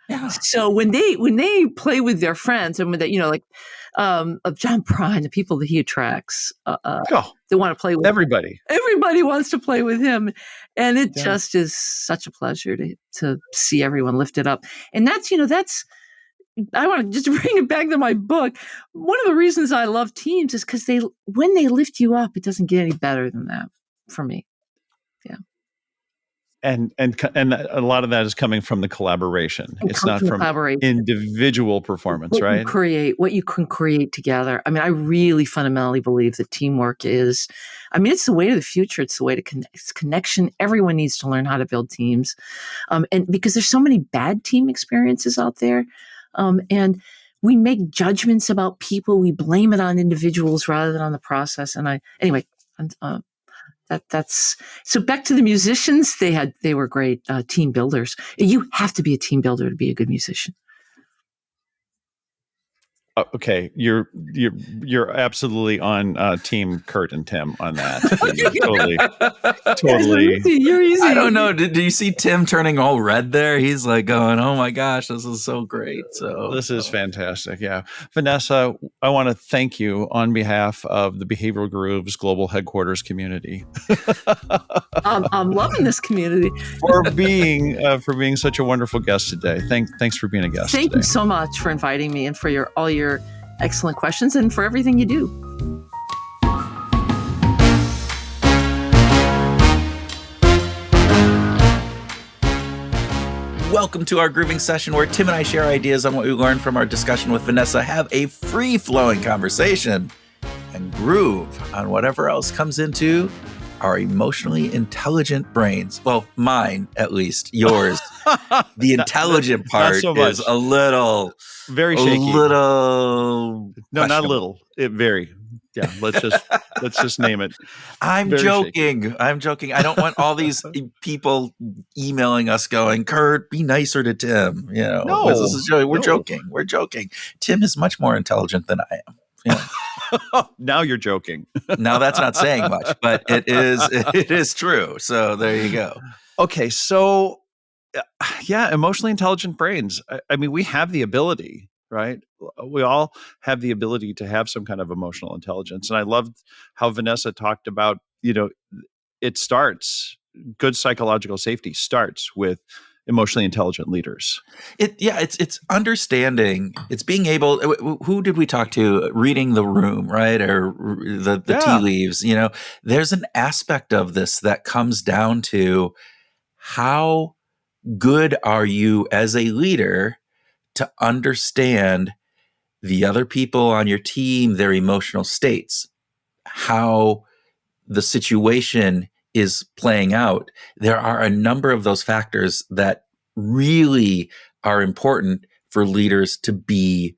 Yeah. So when they play with their friends and with that, like of John Prine, the people that he attracts, they want to play with everybody. him. Everybody wants to play with him, and it just is such a pleasure to see everyone lifted up. And that's I want to just bring it back to my book. One of the reasons I love teams is because when they lift you up, it doesn't get any better than that for me. Yeah. And a lot of that is coming from the collaboration. It's not from individual performance, right? What you can create together. I mean, I really fundamentally believe that teamwork is, it's the way to the future. It's the way to connect. It's connection. Everyone needs to learn how to build teams. And because there's so many bad team experiences out there. And we make judgments about people. We blame it on individuals rather than on the process. And that's so back to the musicians. They were great team builders. You have to be a team builder to be a good musician. Okay, you're absolutely on team Kurt and Tim on that. Totally. You're easy. I don't know. Did you see Tim turning all red there? He's like going, "Oh my gosh, this is so great!" So this is fantastic. Yeah, Vanessa, I want to thank you on behalf of the Behavioral Grooves Global Headquarters community. I'm loving this community for being such a wonderful guest today. Thanks for being a guest. Thank you so much for inviting me and for all your excellent questions and for everything you do. Welcome to our grooving session where Tim and I share ideas on what we learned from our discussion with Vanessa, have a free-flowing conversation, and groove on whatever else comes into our emotionally intelligent brains. Well, mine, at least. Yours. The intelligent part is a little... Very shaky. No, not little. It very. Yeah, let's just name it. I'm joking. I don't want all these people emailing us going, "Kurt, be nicer to Tim." No, we're joking. Tim is much more intelligent than I am. Yeah. Now you're joking. Now that's not saying much, but it is true. So there you go. Okay, so yeah, emotionally intelligent brains. I mean, we have the ability, right? We all have the ability to have some kind of emotional intelligence. And I loved how Vanessa talked about, it starts, good psychological safety starts with emotionally intelligent leaders. It's understanding. It's being able. Who did we talk to? Reading the room, right, or the tea leaves. There's an aspect of this that comes down to how good are you as a leader to understand the other people on your team, their emotional states, how the situation is playing out. There are a number of those factors that really are important for leaders to be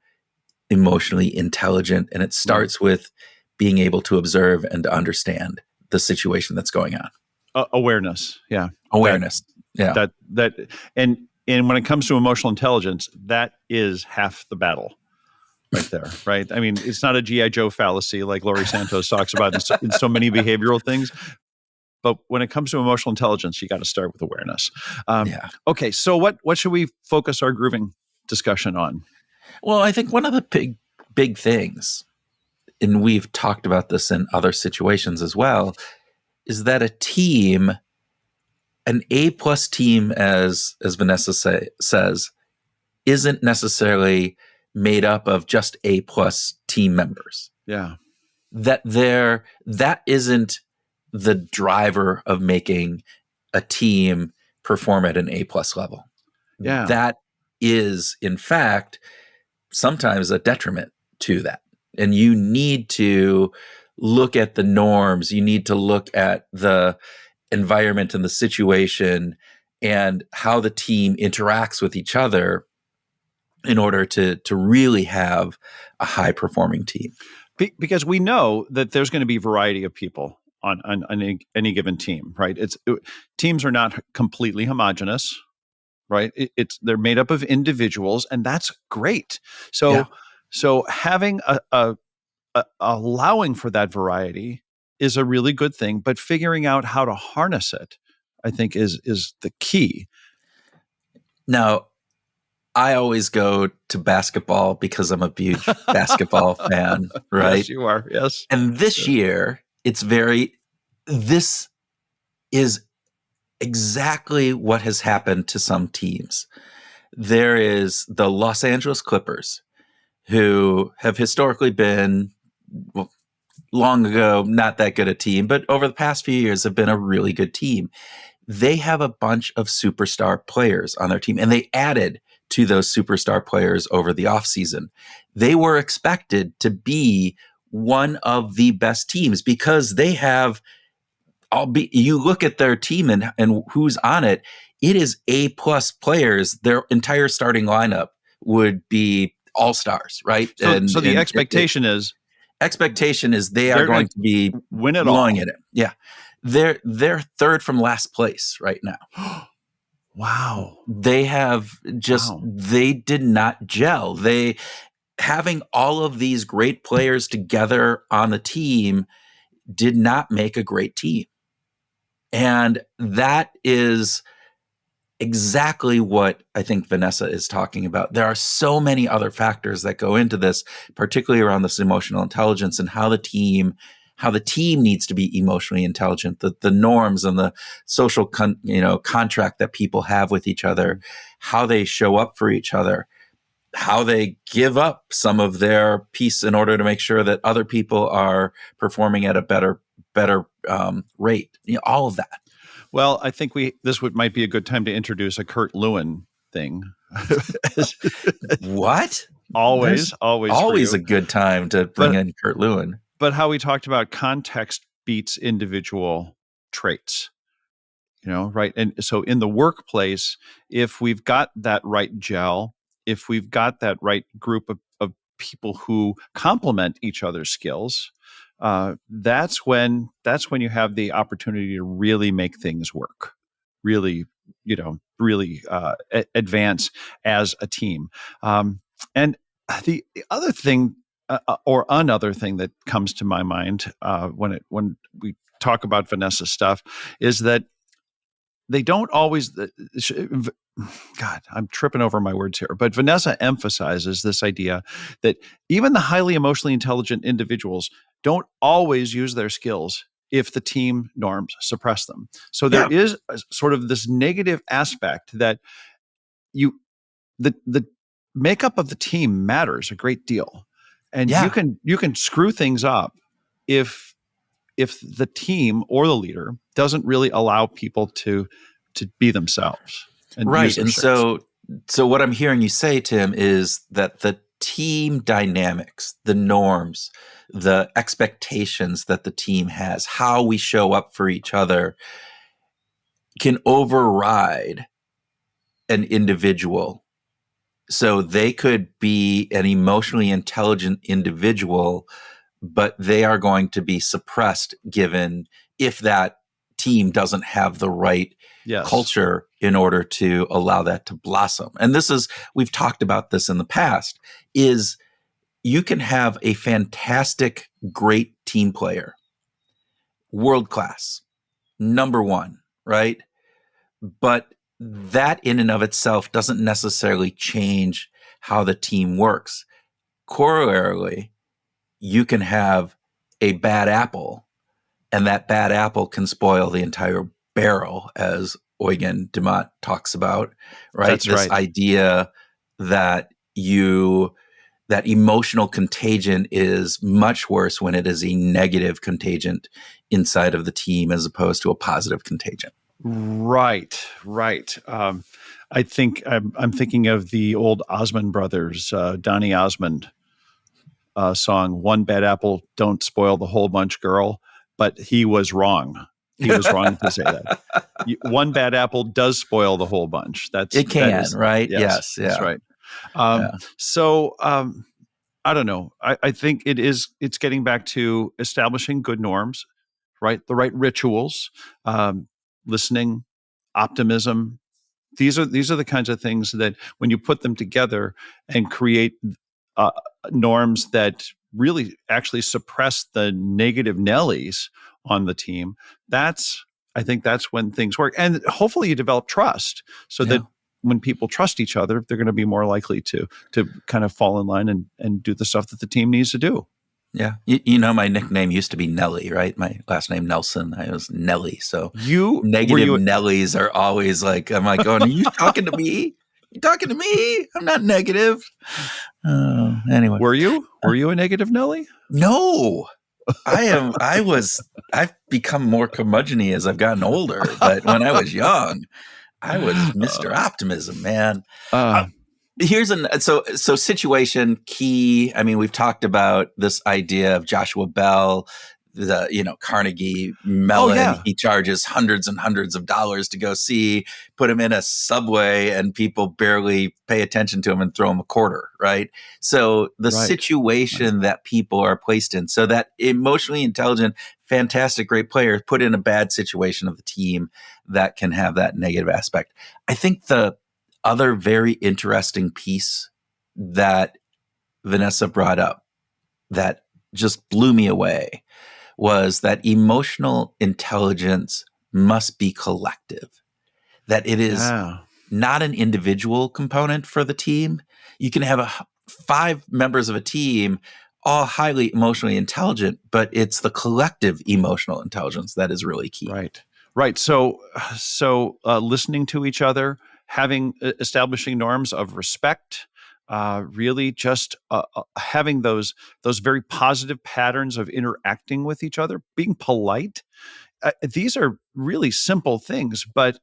emotionally intelligent. And it starts with being able to observe and to understand the situation that's going on. Awareness. Yeah. Awareness. And when it comes to emotional intelligence, that is half the battle right there, right? I mean, it's not a G.I. Joe fallacy like Laurie Santos talks about in so many behavioral things. But when it comes to emotional intelligence, you got to start with awareness. Okay, so what should we focus our grooving discussion on? Well, I think one of the big things, and we've talked about this in other situations as well, is that a team, an A+ team, as Vanessa says, isn't necessarily made up of just A+ team members. Yeah. That isn't the driver of making a team perform at an A+ level. Yeah. That is, in fact, sometimes a detriment to that. And you need to look at the norms. You need to look at the environment and the situation and how the team interacts with each other in order to really have a high performing team. Because we know that there's going to be variety of people on any given team, right? Teams are not completely homogenous, right? They're made up of individuals, and that's great. So having allowing for that variety is a really good thing, but figuring out how to harness it, I think, is the key. Now, I always go to basketball because I'm a huge basketball fan, right? Yes, you are. Yes. And this year, this is exactly what has happened to some teams. There is the Los Angeles Clippers, who have historically been, long ago, not that good a team, but over the past few years have been a really good team. They have a bunch of superstar players on their team, and they added to those superstar players over the offseason. They were expected to be one of the best teams because they have, you look at their team and who's on it, it is A+ players. Their entire starting lineup would be all-stars, right? So the expectation is they are going to be win it blowing all. it. Yeah. They're third from last place right now. Wow. They have they did not gel. Having all of these great players together on the team did not make a great team. And that is exactly what I think Vanessa is talking about. There are so many other factors that go into this, particularly around this emotional intelligence and how the team needs to be emotionally intelligent, the norms and the social contract that people have with each other, how they show up for each other, how they give up some of their piece in order to make sure that other people are performing at a better rate. All of that. Well, I think might be a good time to introduce a Kurt Lewin thing. What? Always a good time to bring in Kurt Lewin. But how we talked about context beats individual traits, right? And so in the workplace, if we've got that right gel, if we've got that right group of people who complement each other's skills, that's when you have the opportunity to really make things work, really advance as a team. And the other thing or another thing that comes to my mind when we talk about Vanessa's stuff is that they don't always. God, I'm tripping over my words here. But Vanessa emphasizes this idea that even the highly emotionally intelligent individuals don't always use their skills if the team norms suppress them. So there is sort of this negative aspect that the makeup of the team matters a great deal, and you can screw things up if the team or the leader doesn't really allow people to be themselves and use their And strengths. so what I'm hearing you say, Tim, is that the team dynamics, the norms, the expectations that the team has, how we show up for each other, can override an individual. So they could be an emotionally intelligent individual, but they are going to be suppressed given if that team doesn't have the right culture in order to allow that to blossom. And we've talked about this in the past, is you can have a fantastic, great team player, world class, number one, right? But that in and of itself doesn't necessarily change how the team works. Corollary, you can have a bad apple, and that bad apple can spoil the entire barrel, as Eugen Demott talks about, right? That's this idea that that emotional contagion is much worse when it is a negative contagion inside of the team as opposed to a positive contagion. Right. I think I'm thinking of the old Osmond brothers, Donny Osmond song, "One Bad Apple Don't Spoil the Whole Bunch, Girl," but he was wrong. He was wrong to say that. One bad apple does spoil the whole bunch. Right? Yes, Yeah. that's right. So I don't know. I think it's getting back to establishing good norms, right? The right rituals, listening, optimism. These are the kinds of things that when you put them together and create norms that really actually suppress the negative Nellies on the team, I think that's when things work. And hopefully you develop trust so that when people trust each other, they're going to be more likely to kind of fall in line and do the stuff that the team needs to do. Yeah. You know, my nickname used to be Nelly, right? My last name Nelson. I was Nelly. So negative Nellies are always like, I'm like going, are you talking to me? You talking to me? I'm not negative. Anyway. Were you a negative Nelly? No. I've become more curmudgeon-y as I've gotten older, but when I was young, I was Mr. Optimism, man. So situation key. I mean, we've talked about this idea of Joshua Bell, Carnegie Mellon. He charges hundreds and hundreds of dollars to go see, put him in a subway, and people barely pay attention to him and throw him a quarter, right? So the situation that people are placed in, so that emotionally intelligent, fantastic, great player put in a bad situation of the team that can have that negative aspect. I think the other very interesting piece that Vanessa brought up that just blew me away was that emotional intelligence must be collective, that it is not an individual component for the team. You can have 5 members of a team, all highly emotionally intelligent, but it's the collective emotional intelligence that is really key. Right. So listening to each other, establishing norms of respect, really just having those very positive patterns of interacting with each other, being polite. These are really simple things, but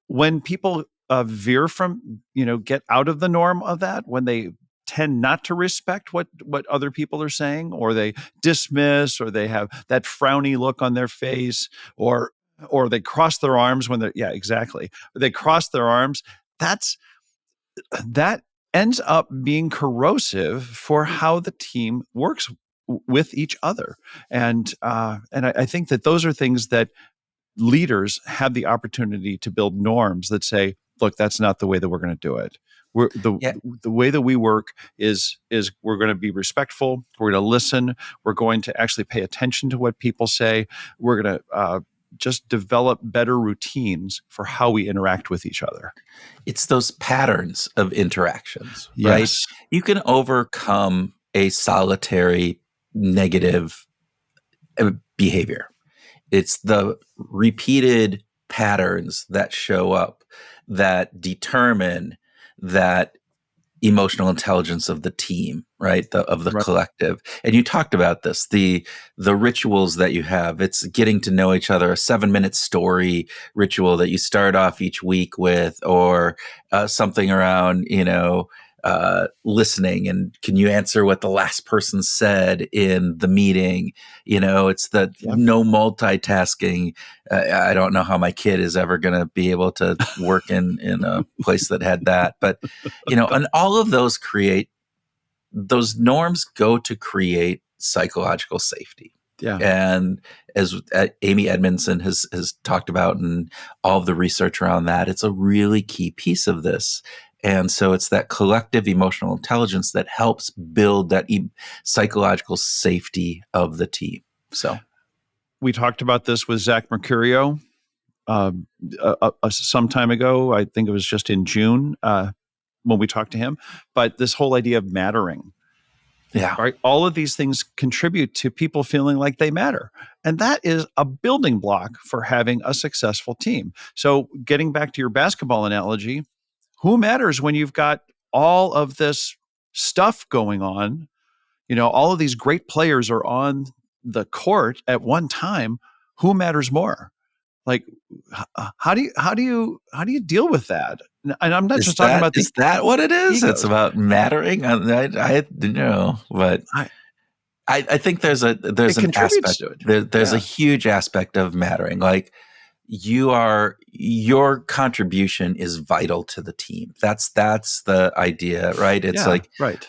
when people veer from, get out of the norm of that, when they tend not to respect what other people are saying, or they dismiss, or they have that frowny look on their face, or they cross their arms when they cross their arms, that ends up being corrosive for how the team works with each other. And I think that those are things that leaders have the opportunity to build norms that say, look, that's not the way that we're going to do it. The way that we work is we're going to be respectful. We're going to listen. We're going to actually pay attention to what people say. We're going to just develop better routines for how we interact with each other. It's those patterns of interactions, Yes. right? You can overcome a solitary negative behavior. It's the repeated patterns that show up that determine that emotional intelligence of the team, right? Of the collective. And you talked about this, the rituals that you have. It's getting to know each other, a 7-minute story ritual that you start off each week with, or something around, listening, and can you answer what the last person said in the meeting? It's the no multitasking. I don't know how my kid is ever going to be able to work in a place that had that, but and all of those norms go to create psychological safety. Yeah. And as Amy Edmondson has talked about, and all of the research around that, it's a really key piece of this. And so it's that collective emotional intelligence that helps build that psychological safety of the team. So we talked about this with Zach Mercurio some time ago. I think it was just in June when we talked to him. But this whole idea of mattering. Yeah. Right. All of these things contribute to people feeling like they matter. And that is a building block for having a successful team. So getting back to your basketball analogy, who matters when you've got all of this stuff going on? All of these great players are on the court at one time. Who matters more? Like, how do you deal with that? And I'm not just talking about is that what it is? egos. It's about mattering. I know, but I think there's an aspect to it. There's a huge aspect of mattering. Like, your contribution is vital to the team. That's the idea, right? It's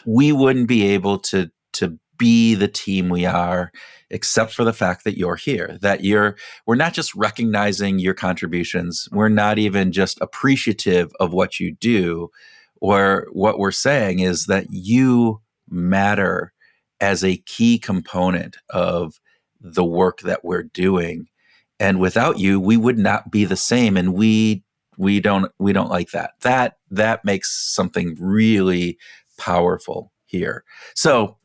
we wouldn't be able to be the team we are except for the fact that you're here, that we're not just recognizing your contributions. We're not even just appreciative of what you do, or what we're saying is that you matter as a key component of the work that we're doing. And without you, we would not be the same. And we don't like that. That makes something really powerful here. So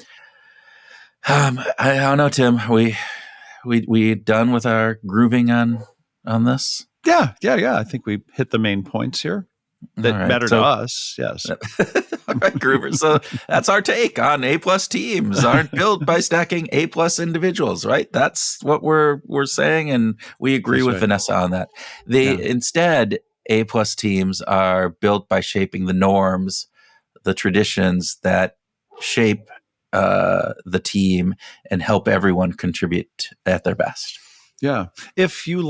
I don't know, Tim. We done with our grooving on this? Yeah. I think we hit the main points here that matter to us. Yes. All right, Groover. So that's our take on A+ teams aren't built by stacking A+ individuals, right? That's what we're saying, and we agree with Vanessa on that. Instead, A+ teams are built by shaping the norms, the traditions that shape the team and help everyone contribute at their best. Yeah. If you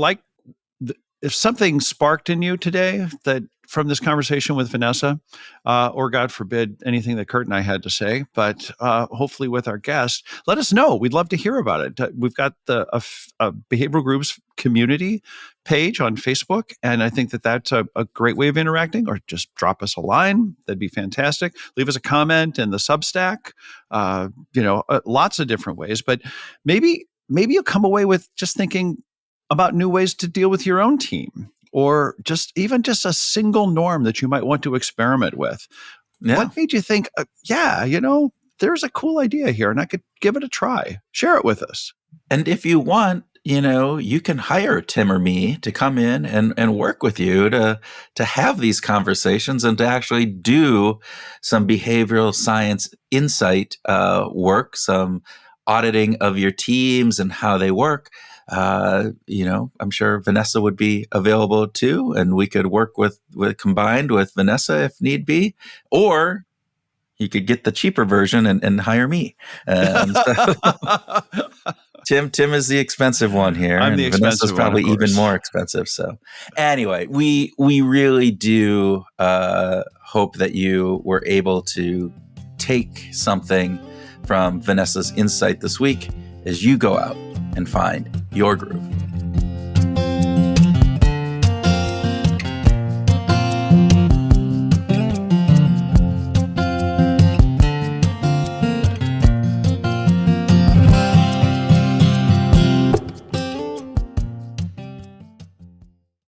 if something sparked in you today that from this conversation with Vanessa, or God forbid, anything that Kurt and I had to say, but hopefully with our guest, let us know. We'd love to hear about it. We've got the Behavioral Groups community page on Facebook, and I think that's a great way of interacting, or just drop us a line. That'd be fantastic. Leave us a comment in the Substack, lots of different ways. But maybe you'll come away with just thinking about new ways to deal with your own team, or just a single norm that you might want to experiment with. Yeah. What made you think, there's a cool idea here and I could give it a try? Share it with us. And if you want, you can hire Tim or me to come in and work with you to have these conversations and to actually do some behavioral science insight work, some auditing of your teams and how they work. I'm sure Vanessa would be available too, and we could work combined with Vanessa if need be, or you could get the cheaper version and hire me. Tim is the expensive one here. I'm the expensive Vanessa's probably one, even more expensive. So anyway, we really do hope that you were able to take something from Vanessa's insight this week as you go out and find your groove.